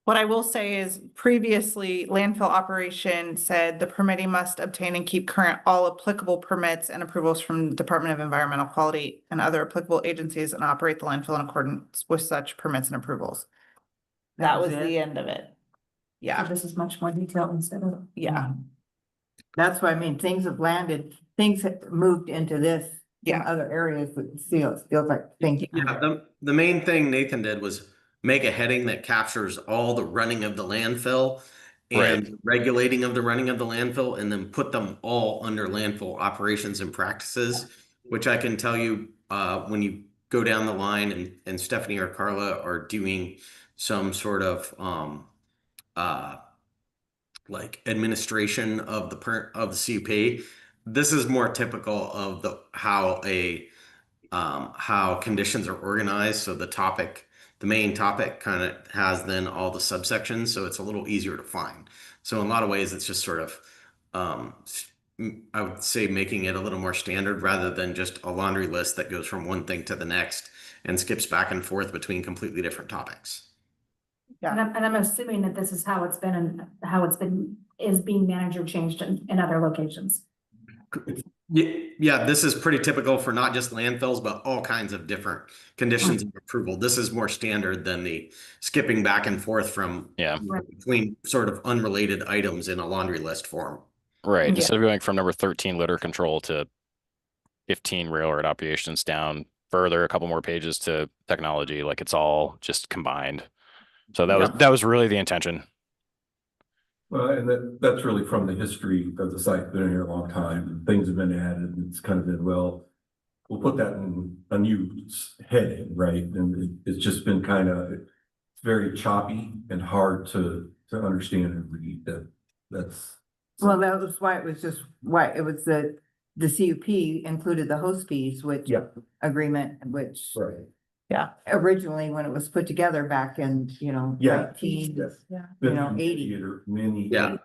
What I will say is previously landfill operation said the permittee must obtain and keep current all applicable permits and approvals from the Department of Environmental Quality and other applicable agencies and operate the landfill in accordance with such permits and approvals. That was the end of it. So Yeah, this is much more detailed instead of. yeah, That's what I mean. Things have landed, things have moved into this in Yeah. other areas, but it feels like things. Yeah, the main thing Nathan did was make a heading that captures all the running of the landfill and Right. regulating of the running of the landfill, and then put them all under landfill operations and practices, which I can tell you, when you go down the line and Stephanie or Carla are doing some sort of, like administration of the CUP, this is more typical of how conditions are organized. So the main topic kind of has then all the subsections, so it's a little easier to find. So in a lot of ways, it's just sort of, I would say making it a little more standard rather than just a laundry list that goes from one thing to the next and skips back and forth between completely different topics. Yeah. And I'm assuming that this is how it's been and how is being managed or changed in other locations. Yeah, this is pretty typical for not just landfills, but all kinds of different conditions of approval. This is more standard than the skipping back and forth from Yeah. between sort of unrelated items in a laundry list form. Right. Yeah. Instead of going from number 13 litter control to 15 railroad operations down further, a couple more pages to technology, like it's all just combined. So that was really the intention. Well, and that's really from the history of the site, been here a long time, and things have been added, and it's kind of been, well, we'll put that in a new heading, right? And it's just been kind of, it's very choppy and hard to understand and read. That's. Well, that was why it was just, why it was the CUP included the host fees, which Yeah. agreement, which Right. originally when it was put together back in, Yeah. 19, Yeah. 80. Many. Yeah.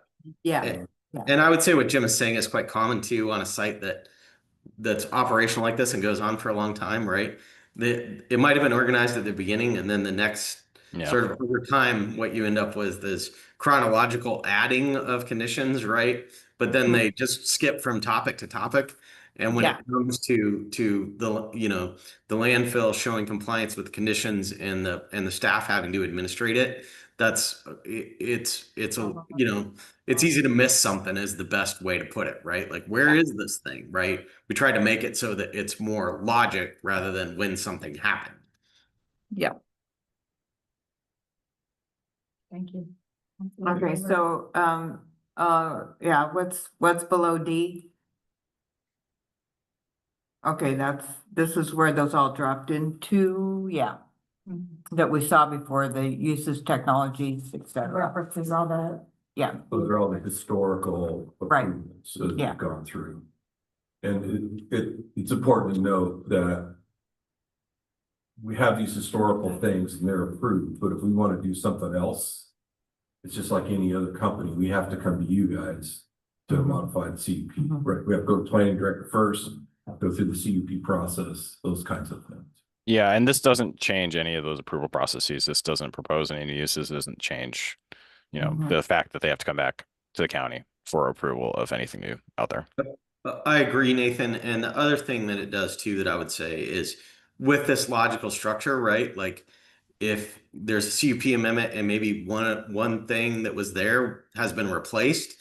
Yeah, And I would say what Jim is saying is quite common too on a site that's operational like this and goes on for a long time, right? It might have been organized at the beginning, and then the next Yeah. sort of over time, what you end up with is chronological adding of conditions, right? But then they just skip from topic to topic. And when Yeah. it comes to the landfill showing compliance with conditions and the staff having to administrate it, it's easy to miss something is the best way to put it, right? Like, where is this thing, right? We try to make it so that it's more logic rather than when something happened. Yeah. Thank you. okay, so, yeah, what's below D? Okay, this is where those all dropped into, yeah, that we saw before, the uses, technologies, et cetera. References all the, Yeah, Those are all the historical Right. improvements that Yeah. we've gone through. And it's important to note that we have these historical things and they're approved, but if we want to do something else, it's just like any other company, we have to come to you guys to Mhm. modify the CUP. Mhm. Right, we have to go to planning director first, go through the CUP process, those kinds of things. Yeah, and this doesn't change any of those approval processes. This doesn't propose any new uses, doesn't change, Mhm. the fact that they have to come back to the county for approval of anything new out there. I agree, Nathan. And the other thing that it does too, that I would say is with this logical structure, right? Like if there's a CUP amendment and maybe one thing that was there has been replaced,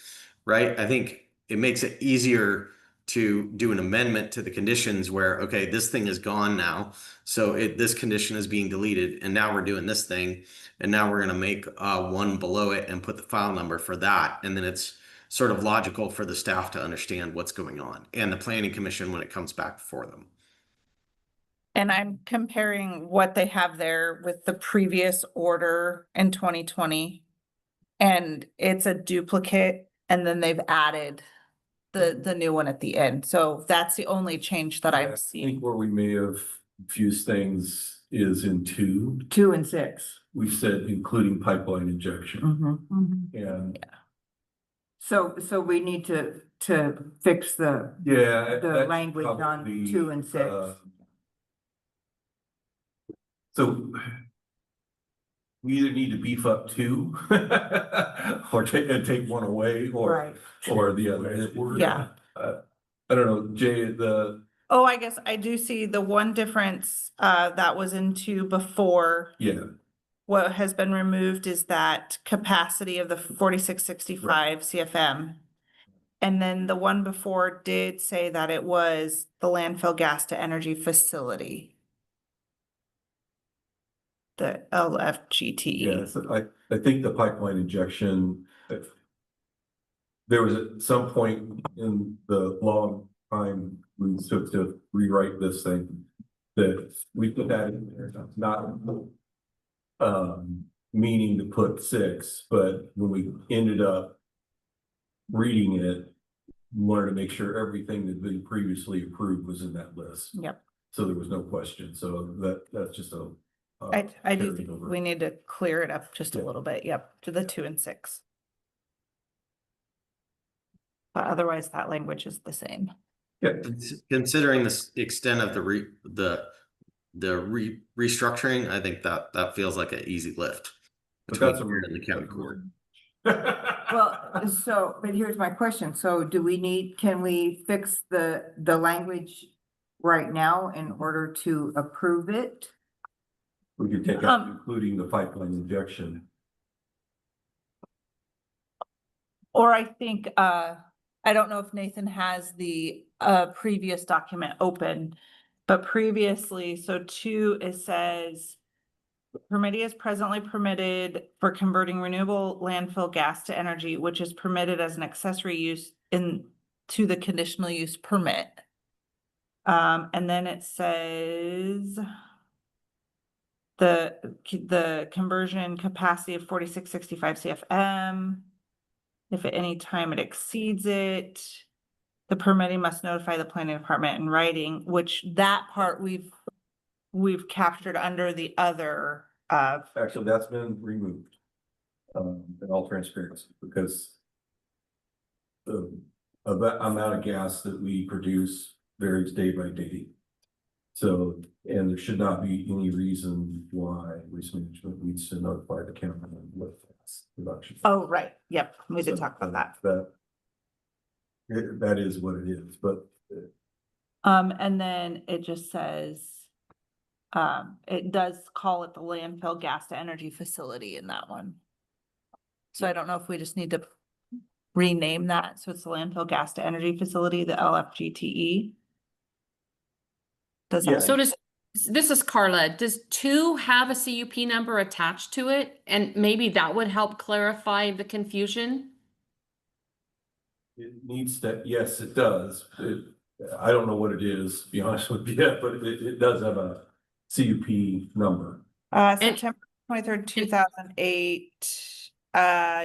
right? I think it makes it easier to do an amendment to the conditions where, okay, this thing is gone now. So this condition is being deleted and now we're doing this thing. And now we're going to make one below it and put the file number for that. And then it's sort of logical for the staff to understand what's going on and the planning commission when it comes back before them. And I'm comparing what they have there with the previous order in 2020. And it's a duplicate, and then they've added the new one at the end. So that's the only change that I I've think seen. where we may have confused things is in 2, 2 and 6. we said including pipeline injection. Mhm. And So we need to fix the yeah. the that's language on probably, 2 and 6. So we either need to beef up 2 or take one away or the other. Yeah. I don't know, Jay, Oh, I guess I do see the one difference that was in 2 before. yeah, What has been removed is that capacity of the 4665 CFM. And then the one before did say that it was the landfill gas to energy facility. The LFGTE. yeah, so I think the pipeline injection, there was at some point in the long time we took to rewrite this thing that we put that in there, not meaning to put 6, but when we ended up reading it, we wanted to make sure everything that had been previously approved was in that list. Yep. So there was no question. So that's just a I do carrying think over. we need to clear it up just a Yeah. little bit. Yep, to the 2 and 6. But otherwise that language is the same. Yeah. Considering the extent of the restructuring, I think that feels like an easy lift But between that's here and the county court. Well, but here's my question. So can we fix the language right now in order to approve it? We could take out including the pipeline injection. Or I think, I don't know if Nathan has the previous document open, but previously, so 2, it says permittee is presently permitted for converting renewable landfill gas to energy, which is permitted as an accessory use to the conditional use permit. And then it says the conversion capacity of 4665 CFM. If at any time it exceeds it, the permitting must notify the planning department in writing, which that part we've captured under the other Actually, that's been removed. In all transparency, because the amount of gas that we produce varies day by day. So, and there should not be any reason why waste management needs to notify the county with gas production. Oh, right. Yep. We did talk about that. That is what it is, but And then it just says, it does call it the landfill gas to energy facility in that one. So I don't know if we just need to rename that. So it's the landfill gas to energy facility, the LFGTE. Does Yeah. that? So this is Carla. Does 2 have a CUP number attached to it? And maybe that would help clarify the confusion? it needs to, yes, it does. I don't know what it is, to be honest with you, but it does have a CUP number. September 23rd, 2008,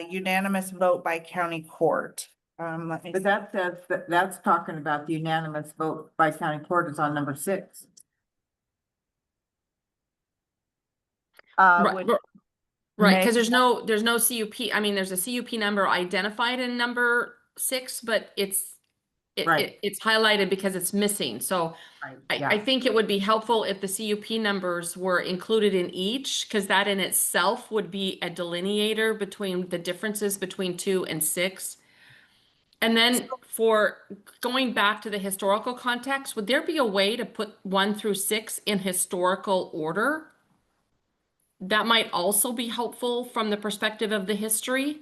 unanimous vote by county court. Let me, But that says, that's talking about the unanimous vote by county court is on number 6. Right, Which right, may- because there's no CUP, I mean, there's a CUP number identified in number 6, but Right. it's highlighted because it's missing, so right, I yeah, think it would be helpful if the CUP numbers were included in each, because that in itself would be a delineator between the differences between 2 and 6. And then for going back to the historical context, would there be a way to put 1 through 6 in historical order? That might also be helpful from the perspective of the history.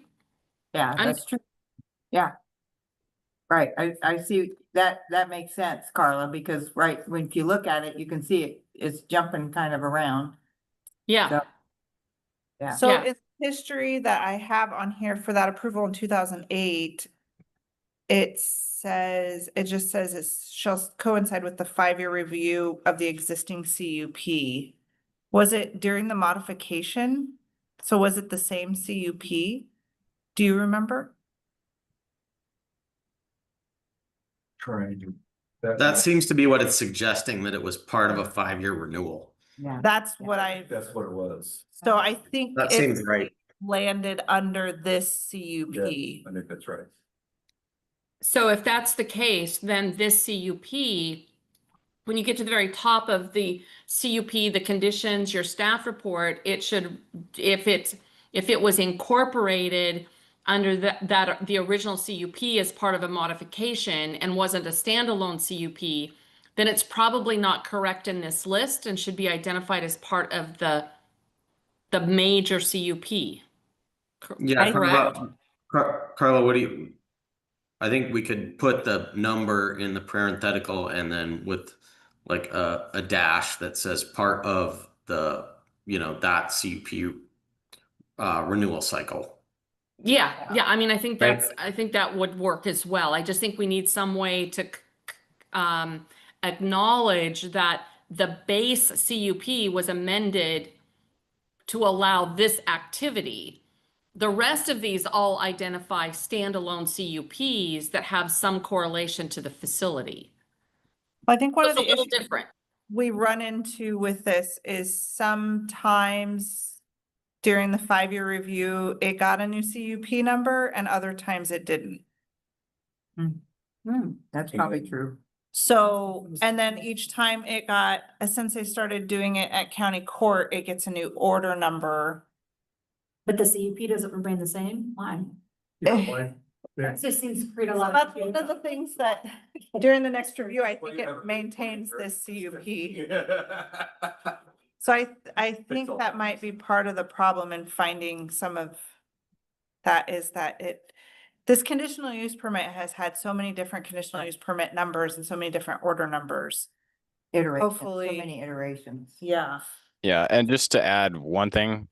yeah, I'm- that's true. Yeah. Right, I see that makes sense, Carla, because right, when you look at it, you can see it's jumping kind of around. Yeah, So- Yeah. so Yeah. it's history that I have on here for that approval in 2008. It just says it shall coincide with the 5-year review of the existing CUP. Was it during the modification? So was it the same CUP? Do you remember? Trying to. That seems to be what it's suggesting, that it was part of a 5-year renewal. Yeah, That's what I, That's what it was. so I think That seems it's right. landed under this Yeah, CUP. I think that's right. so if that's the case, then this CUP, when you get to the very top of the CUP, the conditions, your staff report, it should, if it was incorporated under the original CUP as part of a modification and wasn't a standalone CUP, then it's probably not correct in this list and should be identified as part of the major CUP. Yeah, Correct? Carla, what do you? I think we could put the number in the parenthetical and then with like a dash that says part of the, that CUP renewal cycle. Yeah, I mean, I think Right. I think that would work as well. I just think we need some way to acknowledge that the base CUP was amended to allow this activity. The rest of these all identify standalone CUPs that have some correlation to the facility. I think one of It's a the little issues different. we run into with this is sometimes during the 5-year review, it got a new CUP number and other times it didn't. that's probably true. So, and then each time it got, since they started doing it at county court, it gets a new order number. But the CUP doesn't remain the same? Why? Yeah, It just seems to create a lot That's of. one of the things that during the next review, I think it maintains this CUP. So I think that might be part of the problem in finding some of that is that this conditional use permit has had so many different conditional use permit numbers and so many different order numbers. Iterations, so Hopefully- many iterations. Yeah. Yeah, and just to add one thing,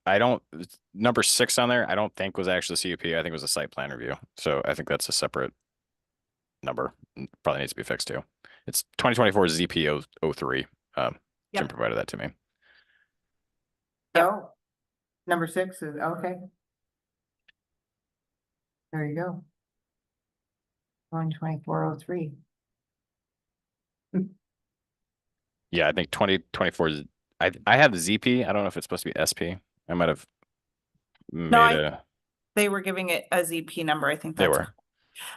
number 6 on there, I don't think was actually CUP. I think it was a site plan review. So I think that's a separate number. Probably needs to be fixed too. It's 2024 ZP 03. Jim Yep. provided that to me. Oh, number 6 is, okay. There you go. 12403. Yeah, I think 2024 is, I have the ZP. I don't know if it's supposed to be SP. I might have made They were giving it a ZP number. I think they that's. were.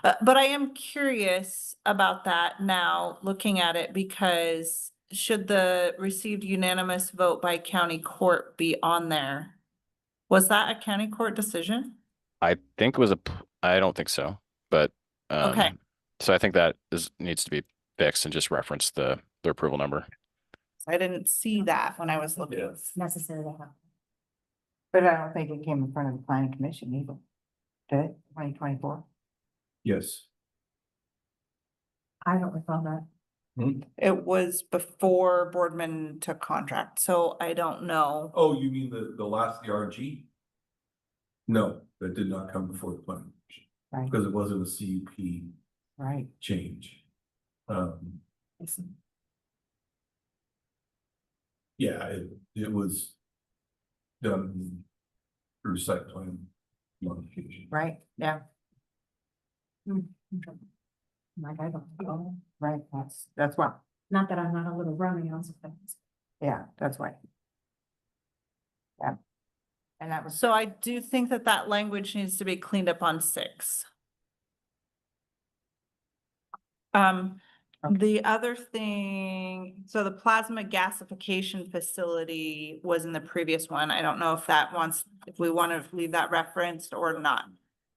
But I am curious about that now, looking at it, because should the received unanimous vote by county court be on there? Was that a county court decision? I think it was I don't think so, but Okay. so I think that needs to be fixed and just reference the approval number. I didn't see that when I was looking. It's necessary to have. But I don't think it came in front of the planning commission either. Did it? 2024? Yes. I don't recall that. It was before Boardman took contract, so I don't know. Oh, you mean the last, the RG? No, that did not come before the planning commission Right, because it wasn't a CUP right. change. Yeah, it was done through site plan modification. Right, yeah, Like, I don't know, right, that's why, not that I'm not a little running on some things. yeah, that's why. Yeah. And that was, So I do think that that language needs to be cleaned up on 6. The other thing, so the plasma gasification facility was in the previous one. I don't know if we want to leave that referenced or not.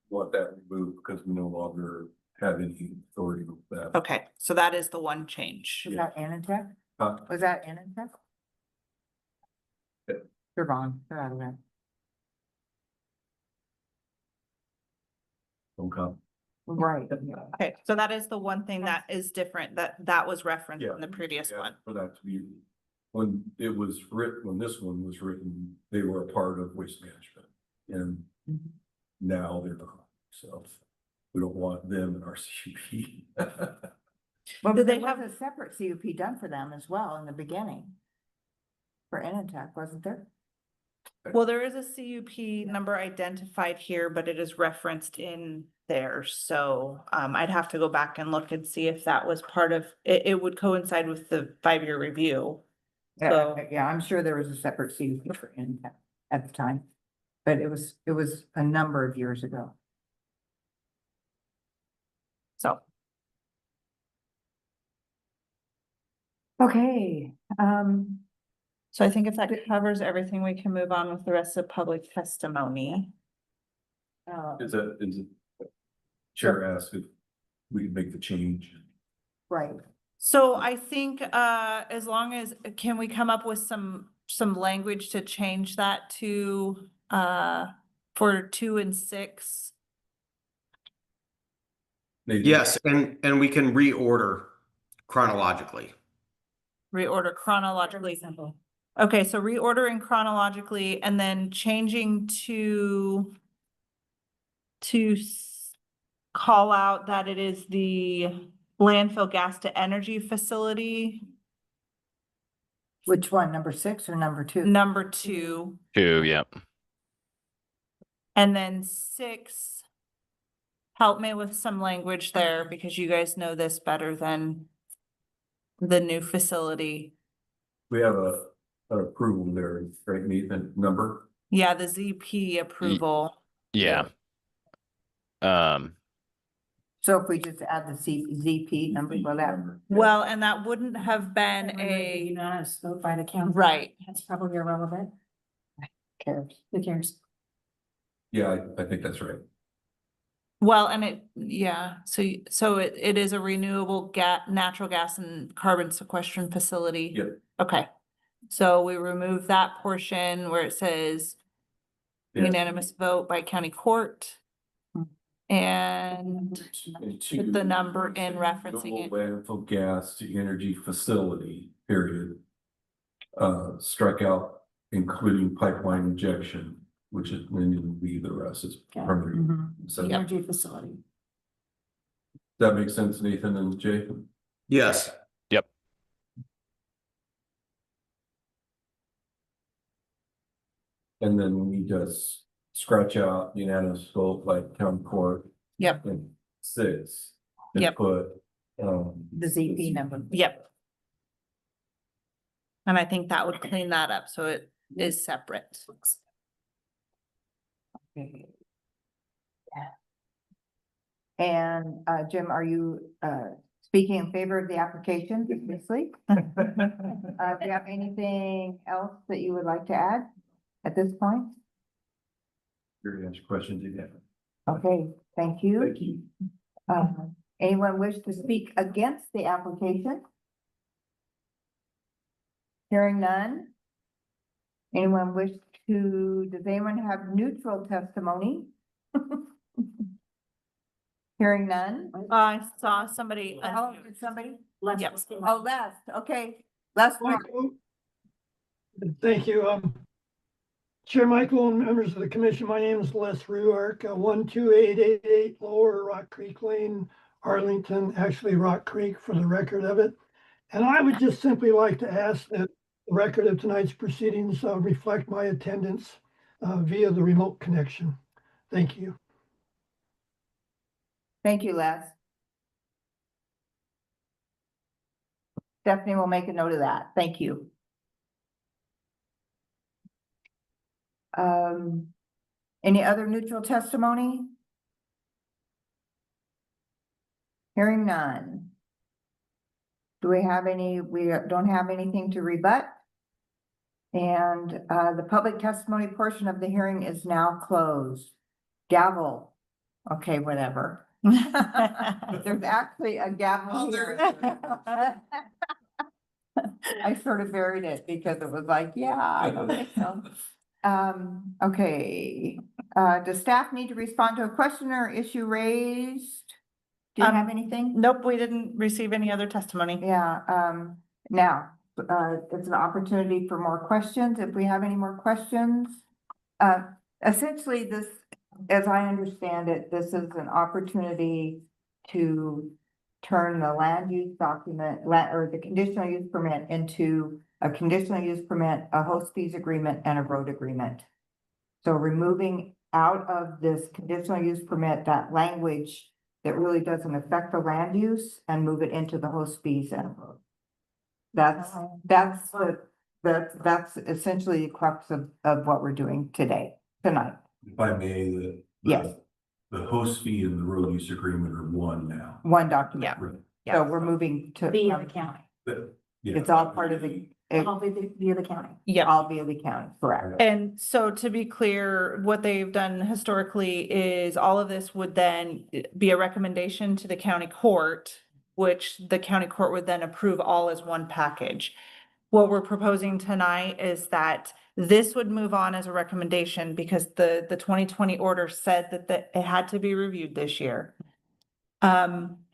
Want that removed because we no longer have any authority with that. Okay, so that is the one change. was that Anantech? Huh? Was that Anantech? Yeah. They're gone, they're out of there. Okay. Right. Okay, so that is the one thing that is different, that was referenced Yeah. in the previous Yeah, one. for that to be, when it was written, when this one was written, they were a part of waste management. And Mhm. now they're not, so we don't want them in our CUP. Well, Did there they was have- a separate CUP done for them as well in the beginning. For Anantech, wasn't there? Well, there is a CUP number identified here, but it is referenced in there, so I'd have to go back and look and see if that was part of, it would coincide with the 5-year review. Yeah, So- yeah, I'm sure there was a separate CUP for Anantech at the time. But it was a number of years ago. So, Okay, so I think if that covers everything, we can move on with the rest of public testimony. Is it? Chair asked if we could make the change. right, So I think as long as, can we come up with some language to change that to for 2 and 6? Nathan? Yes, and we can reorder chronologically. Reorder chronologically. Simple. Okay, so reordering chronologically and then changing to call out that it is the landfill gas to energy facility, which one, number 6 or number 2? number 2, 2, yep. and then 6. Help me with some language there because you guys know this better than the new facility. We have an approval there, right, Nathan, number? Yeah, the ZP approval. Yeah. So if we just add the ZP number, well, that, Well, and that wouldn't have been A a, unanimous vote by the council. right. That's probably irrelevant. cares. Who cares? Yeah, I think that's right. Well, and it is a renewable natural gas and carbon sequestration facility. Yep. Okay, so we remove that portion where it says Yes. unanimous vote by county court. And put the number in referencing it. Landfill gas to energy facility, period. Strike out including pipeline injection, which is when you leave the rest is Okay. primary. Mhm. So Yep. Energy facility. that makes sense, Nathan and Jay? Yes, And then we need to scratch out unanimous vote by county court. Yep. And 6. And Yep. put, The ZP number. Yep. And I think that would clean that up, so it is separate. Okay. Yeah. And Jim, are you speaking in favor of the application, obviously? Do you have anything else that you would like to add at this point? your answer questions again. Okay, thank you. Thank you. Anyone wish to speak against the application? Hearing none. Anyone wish does anyone have neutral testimony? Hearing none. I saw somebody. Oh, did somebody? Let's- Yep. Oh, Les, okay. Les, Thank you. Chair Michael and members of the commission, my name is Les Ruark, 12888 Lower Rock Creek Lane, Arlington, actually Rock Creek for the record of it. And I would just simply like to ask that The record of tonight's proceedings reflect my attendance via the remote connection. Thank you. Thank you, Les. Stephanie will make a note of that. Thank you. Any other neutral testimony? Hearing none. Do we have any? We don't have anything to rebut. And the public testimony portion of the hearing is now closed. Gavel. Okay, whatever. There's actually a gavel here. I sort of buried it because it was like, yeah, I don't think so. Okay, does staff need to respond to a question or issue raised? Do you have anything? Nope, we didn't receive any other testimony. Yeah, now, it's an opportunity for more questions, if we have any more questions. Essentially, this, as I understand it, this is an opportunity to turn the land use document, or the conditional use permit into a conditional use permit, a host fees agreement, and a road agreement. So removing out of this conditional use permit that language that really doesn't affect the land use and move it into the host fees and road. That's essentially the crux of what we're doing tonight. If I may, Yes. The host fee and the road use agreement are one now. One document. Right. So we're moving to. Via the county. Yeah. It's all part of the, All via the county. Yeah. all via the county, correct? And so to be clear, what they've done historically is all of this would then be a recommendation to the county court, which the county court would then approve all as one package. What we're proposing tonight is that this would move on as a recommendation because the 2020 order said that it had to be reviewed this year.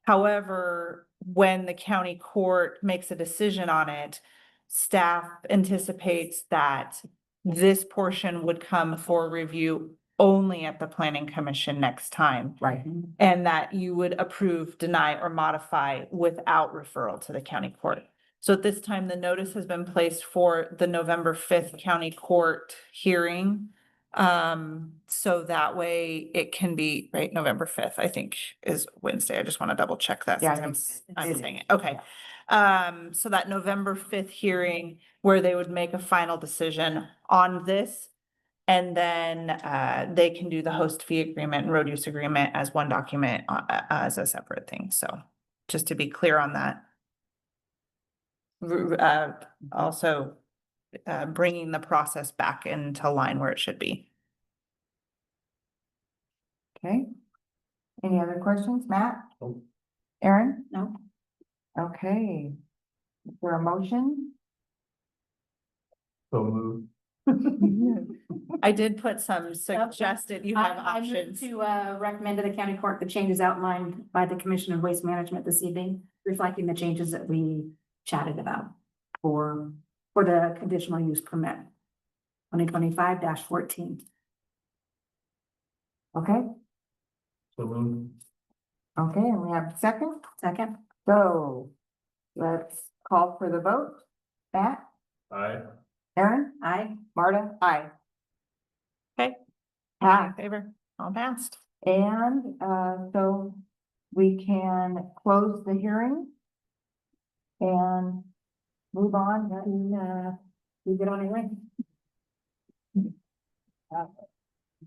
However, when the county court makes a decision on it, staff anticipates that this portion would come for review only at the planning commission next time. Right. And that you would approve, deny, or modify without referral to the county court. So at this time, the notice has been placed for the November 5th county court hearing. So that way it can be, right, November 5th, I think is Wednesday. I just want to double check that. Yeah, since it I'm is. saying it. Okay. So that November 5th hearing where they would make a final decision on this. And then they can do the host fee agreement and road use agreement as one document as a separate thing. So just to be clear on that. Also bringing the process back into line where it should be. Okay. Any other questions, Matt? Nope. Aaron? No. Okay. Is there a motion? So moved. I did put some suggested, you have I move options. to recommend to the county court the changes outlined by the Commission of Waste Management this evening, reflecting the changes that we chatted about for the conditional use permit. 2025-14. Okay, So moved. okay, and we have a second. Second. So let's call for the vote. Matt? Aye. Aaron? Aye. Marta? Aye. Okay. Aye. In favor, all passed. And so we can close the hearing and move on to move it on anyway.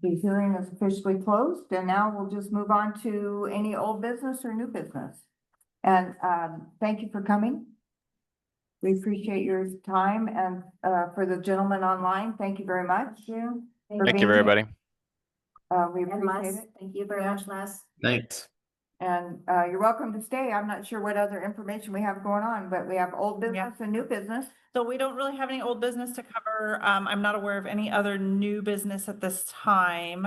The hearing is officially closed, and now we'll just move on to any old business or new business. And thank you for coming. We appreciate your time, and for the gentleman online, thank you very much. Thank you, being here. everybody. We And appreciate Les, it. thank you very much, Les. Thanks. And you're welcome to stay. I'm not sure what other information we have going on, but we have old business and new business. So we don't really have any old business to cover. I'm not aware of any other new business at this time.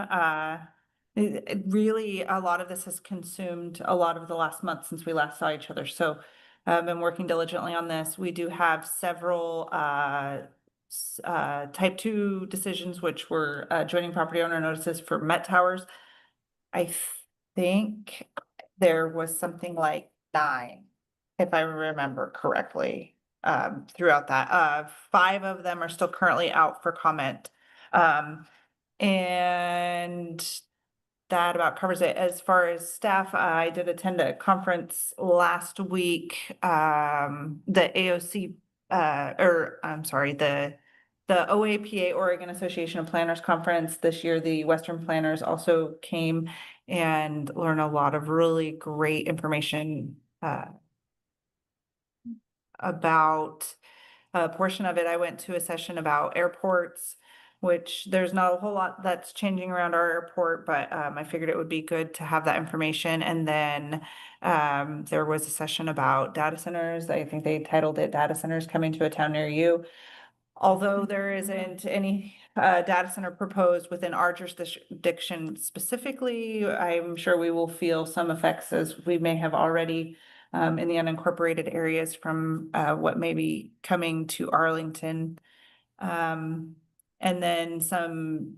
Really, a lot of this has consumed a lot of the last month since we last saw each other. So I've been working diligently on this. We do have several type 2 decisions, which were joining property owner notices for Met Towers. I think there was something like 9, if I remember correctly. throughout that. 5 of them are still currently out for comment. And that about covers it. As far as staff, I did attend a conference last week, the AOC, or I'm sorry, the OAPA, Oregon Association of Planners Conference. This year, the Western Planners also came and learned a lot of really great information about a portion of it. I went to a session about airports, which there's not a whole lot that's changing around our airport, but I figured it would be good to have that information. And then there was a session about data centers. I think they titled it Data Centers Coming to a Town Near You. Although there isn't any data center proposed within our jurisdiction specifically, I'm sure we will feel some effects, as we may have already in the unincorporated areas, from what may be coming to Arlington. And then some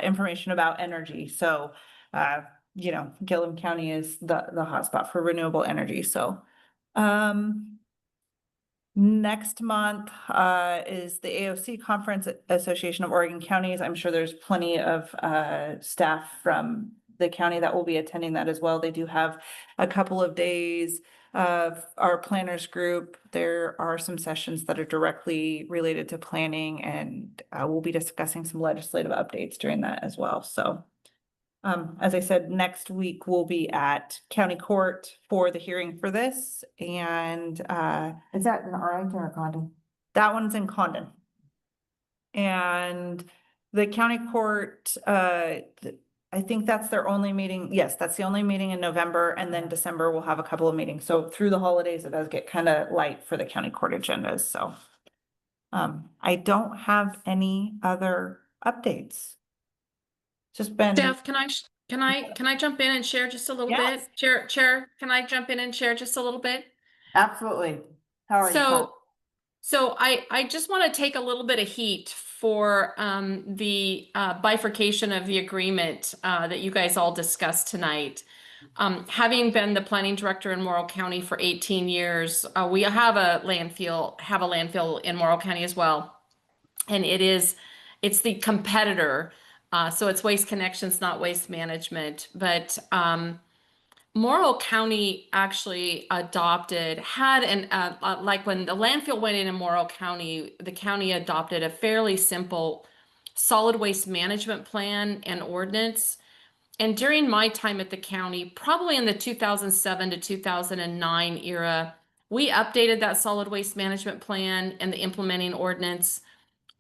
information about energy. So, Gillum County is the hotspot for renewable energy. So, next month is the AOC Conference, Association of Oregon Counties. I'm sure there's plenty of staff from the county that will be attending that as well. They do have a couple of days of our planners group. There are some sessions that are directly related to planning, and we'll be discussing some legislative updates during that as well. So as I said, next week we'll be at county court for the hearing for this, and Is that in Arlington or Condon? that one's in Condon. And the county court, I think that's their only meeting. Yes, that's the only meeting in November, and then December we'll have a couple of meetings. So through the holidays, it does get kind of light for the county court agendas. So I don't have any other updates. Just been. Steph, can I jump in and share just a little Yes. bit? Chair, can I jump in and share just a little bit? Absolutely. How are you? So I just want to take a little bit of heat for the bifurcation of the agreement that you guys all discussed tonight. Having been the planning director in Morrow County for 18 years, we have a landfill in Morrow County as well. And it's the competitor. So it's Waste Connections, not Waste Management. But Morrow County actually like when the landfill went in Morrow County, the county adopted a fairly simple solid waste management plan and ordinance. And during my time at the county, probably in the 2007 to 2009 era, we updated that solid waste management plan and the implementing ordinance.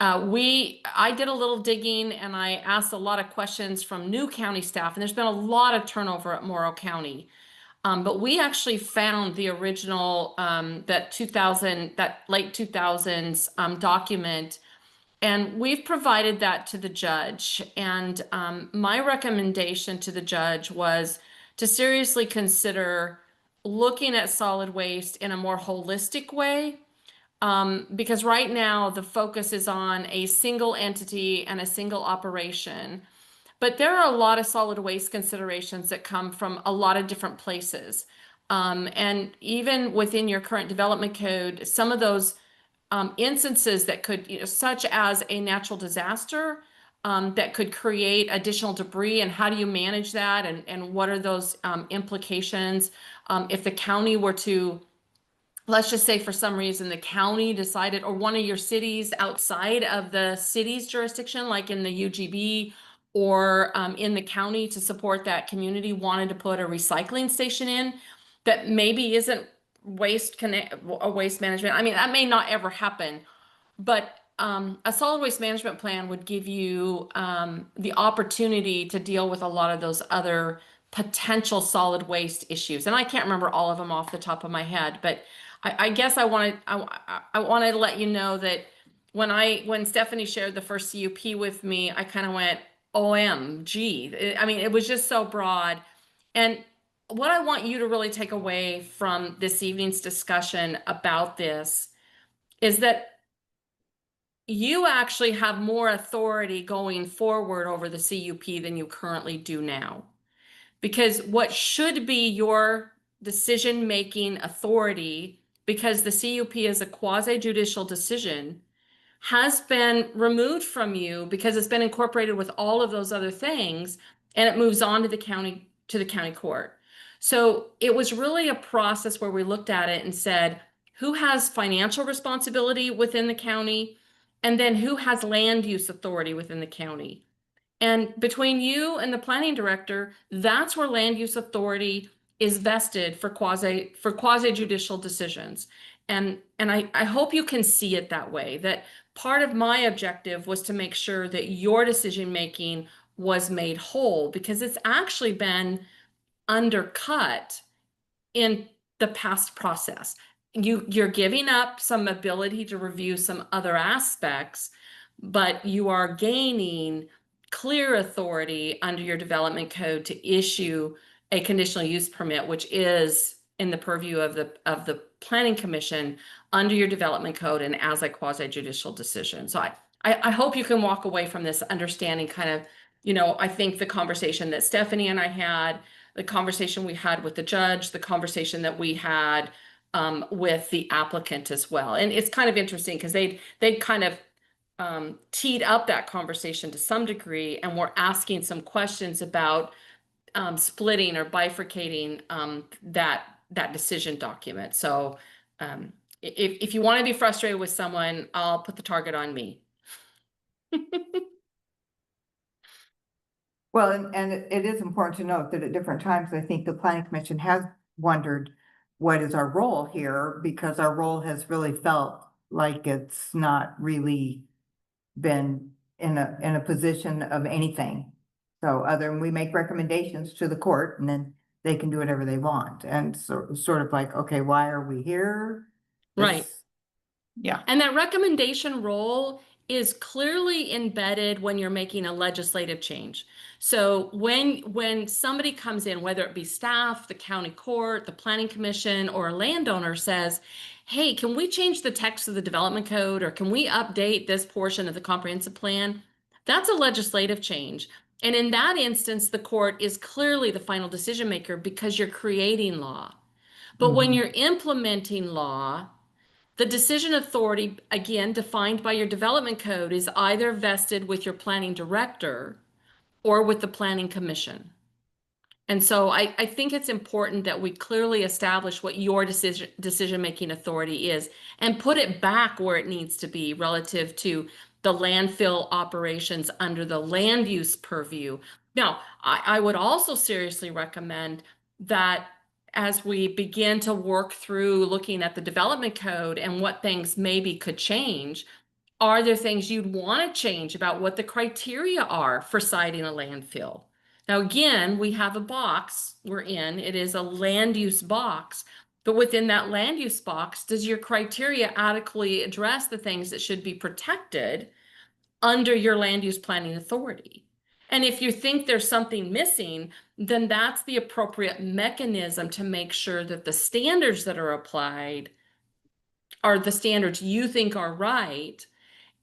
I did a little digging and I asked a lot of questions from new county staff, and there's been a lot of turnover at Morrow County. But we actually found the original, that late 2000s document, and we've provided that to the judge. And my recommendation to the judge was to seriously consider looking at solid waste in a more holistic way. Because right now the focus is on a single entity and a single operation. But there are a lot of solid waste considerations that come from a lot of different places. And even within your current development code, some of those instances that could, such as a natural disaster, that could create additional debris, and how do you manage that, and what are those implications? If the county were to, let's just say for some reason the county decided, or one of your cities outside of the city's jurisdiction, like in the UGB or in the county, to support that community, wanted to put a recycling station in that maybe isn't waste management. I mean, that may not ever happen, but a solid waste management plan would give you the opportunity to deal with a lot of those other potential solid waste issues. And I can't remember all of them off the top of my head, but I guess I wanted to let you know that when Stephanie shared the first CUP with me, I kind of went, OMG. I mean, it was just so broad. And what I want you to really take away from this evening's discussion about this is that you actually have more authority going forward over the CUP than you currently do now. Because what should be your decision-making authority because the CUP is a quasi judicial decision, has been removed from you because it's been incorporated with all of those other things, and it moves on to the county court. So it was really a process where we looked at it and said, who has financial responsibility within the county, and then who has land use authority within the county. And between you and the planning director, that's where land use authority is vested for quasi judicial decisions. And I hope you can see it that way, that part of my objective was to make sure that your decision making was made whole, because it's actually been undercut in the past process. You're giving up some ability to review some other aspects, but you are gaining clear authority under your development code to issue a conditional use permit, which is in the purview of the planning commission under your development code and as a quasi judicial decision. So I hope you can walk away from this understanding kind of, I think the conversation that Stephanie and I had, the conversation we had with the judge, the conversation that we had with the applicant as well. And it's kind of interesting because they'd kind of teed up that conversation to some degree, and we're asking some questions about splitting or bifurcating that decision document. So if you want to be frustrated with someone, I'll put the target on me. Well, and it is important to note that at different times, I think the planning commission has wondered, what is our role here? Because our role has really felt like it's not really been in a position of anything. So other than we make recommendations to the court, and then they can do whatever they want. And sort of like, okay, why are we here? Right. Yeah. And that recommendation role is clearly embedded when you're making a legislative change. So when somebody comes in, whether it be staff, the county court, the planning commission, or a landowner says, hey, can we change the text of the development code, or can we update this portion of the comprehensive plan? That's a legislative change. And in that instance, the court is clearly the final decision maker because you're creating law. But when you're implementing law, the decision authority, again, defined by your development code, is either vested with your planning director or with the planning commission. And so I think it's important that we clearly establish what your decision-making authority is and put it back where it needs to be relative to the landfill operations under the land use purview. Now, I would also seriously recommend that as we begin to work through looking at the development code and what things maybe could change, are there things you'd want to change about what the criteria are for siting a landfill? Now, again, we have a box we're in. It is a land use box. But within that land use box, does your criteria adequately address the things that should be protected under your land use planning authority? And if you think there's something missing, then that's the appropriate mechanism to make sure that the standards that are applied are the standards you think are right.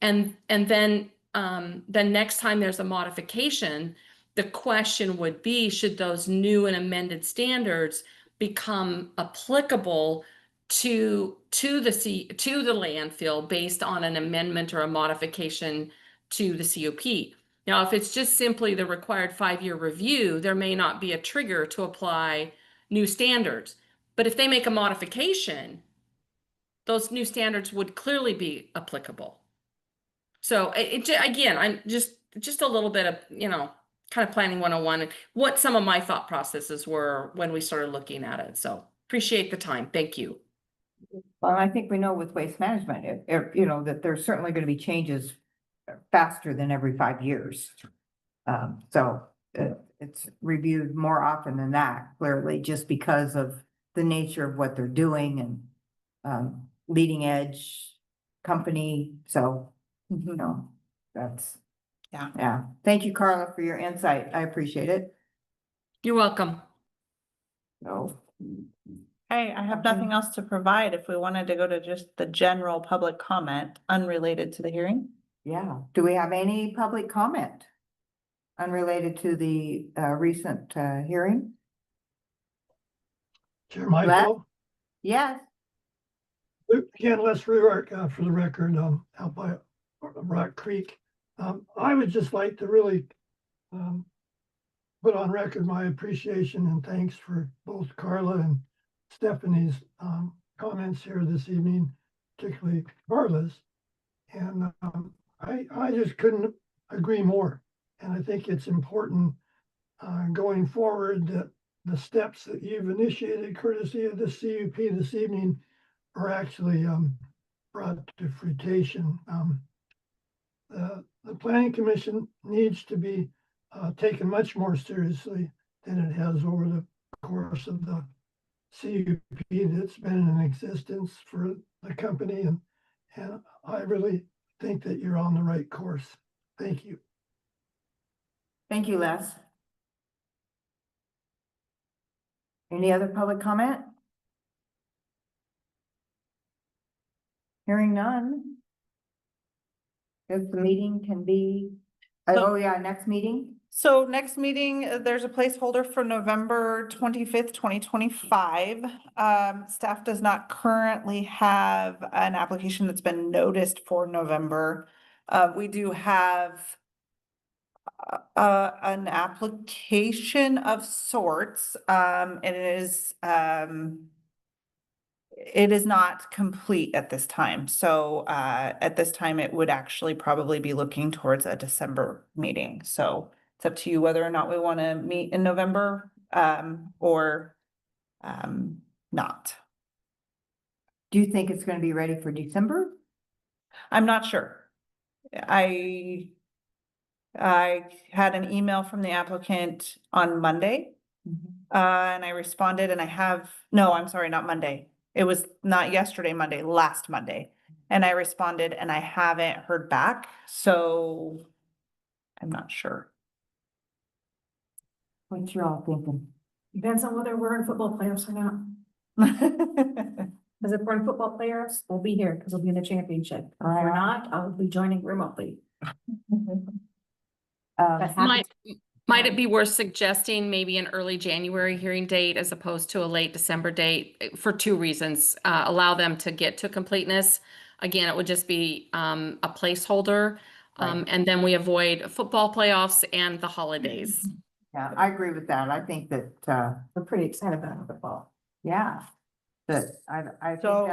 And then the next time there's a modification, the question would be, should those new and amended standards become applicable to the landfill based on an amendment or a modification to the CUP? Now, if it's just simply the required 5-year review, there may not be a trigger to apply new standards. But if they make a modification, those new standards would clearly be applicable. So again, I'm just a little bit of, kind of planning 101 and what some of my thought processes were when we started looking at it. So appreciate the time. Thank you. Well, I think we know with waste management, that there's certainly going to be changes faster than every 5 years. So it's reviewed more often than that, clearly, just because of the nature of what they're doing and leading edge company. So, that's. Yeah. Thank you, Carla, for your insight. I appreciate it. You're welcome. So. Hey, I have nothing else to provide if we wanted to go to just the general public comment unrelated to the hearing. Yeah. Do we have any public comment unrelated to the recent hearing? Chair Michael, Yes. Again, Les Ruark, for the record, out by Rock Creek. I would just like to really, put on record my appreciation and thanks for both Carla and Stephanie's, comments here this evening, particularly Carla's. And, I just couldn't agree more. And I think it's important, going forward that the steps that you've initiated courtesy of the CUP this evening are actually, brought to fruition. The planning commission needs to be taken much more seriously than it has over the course of the CUP that's been in existence for the company, and I really think that you're on the right course. Thank you. Thank you, Les. Any other public comment? Hearing none. If the meeting can be, oh yeah, next meeting? So next meeting, there's a placeholder for November 25th, 2025. Staff does not currently have an application that's been noticed for November. We do have an application of sorts. It is not complete at this time. So at this time, it would actually probably be looking towards a December meeting. So it's up to you whether or not we want to meet in November or not. Do you think it's going to be ready for December? I'm not sure. I had an email from the applicant on Monday. And I responded and I'm sorry, not Monday. It was not yesterday, Monday, last Monday. And I responded and I haven't heard back. So I'm not sure. What you all thinking? Depends on whether we're in football playoffs or not. Because if we're in football playoffs, we'll be here because we'll be in the championship. If we're not, I'll be joining remotely. Might it be worth suggesting maybe an early January hearing date as opposed to a late December date for two reasons? Allow them to get to completeness. Again, it would just be a placeholder. And then we avoid football playoffs and the holidays. Yeah, I agree with that. I think that, We're pretty excited about football. yeah, that I So- think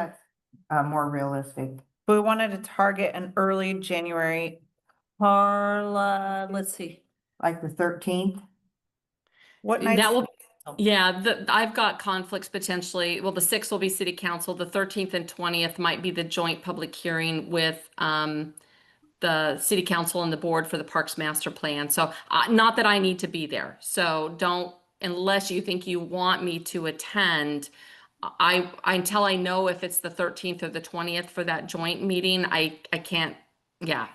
that's more realistic. We wanted to target an early January. Carla, let's see. Like the 13th? What night? That will, yeah, I've got conflicts potentially. Well, the 6th will be city council. The 13th and 20th might be the joint public hearing with the city council and the board for the parks master plan. So not that I need to be there. So don't, unless you think you want me to attend, until I know if it's the 13th or the 20th for that joint meeting, I can't, yeah.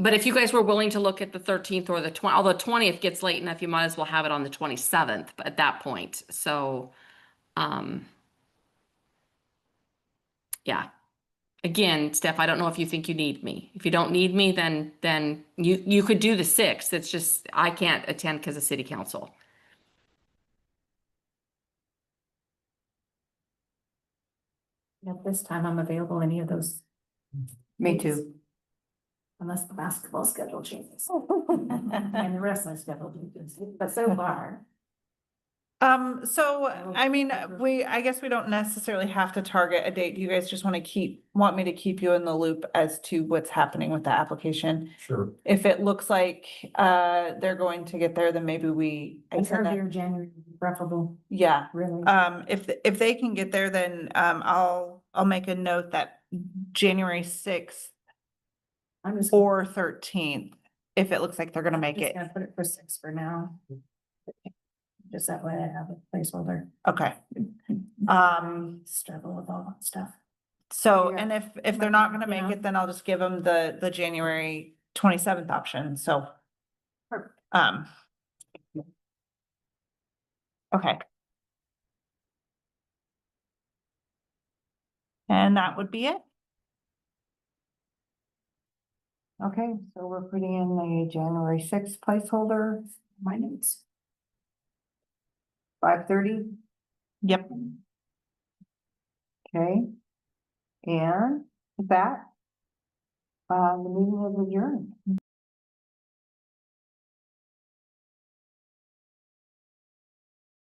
But if you guys were willing to look at the 13th or the 20th, although 20th gets late enough, you might as well have it on the 27th at that point. So, yeah. Again, Steph, I don't know if you think you need me. If you don't need me, then you could do the 6th. It's just, I can't attend because of city council. At this time, I'm available any of those, Me too. unless the basketball schedule changes. And the wrestling schedule changes, but so far. So, I mean, I guess we don't necessarily have to target a date. Do you guys just want to want me to keep you in the loop as to what's happening with the application? Sure. If it looks like, they're going to get there, then maybe I send that. Earlier January, would be preferable, Yeah. really. If they can get there, then, I'll make a note that January 6th I'm just. or 13th, if it looks like they're gonna make Just it. gonna put it for 6 for now. Just that way I have a placeholder. Okay. Struggle with all that stuff. So, Yeah. and if they're not gonna make Yeah. it, then I'll just give them the January 27th option, so. Perfect. Okay. And that would be it. Okay, so we're putting in the January 6th placeholder, My notes. 5:30. Yep. Okay. And with that, the meeting is adjourned.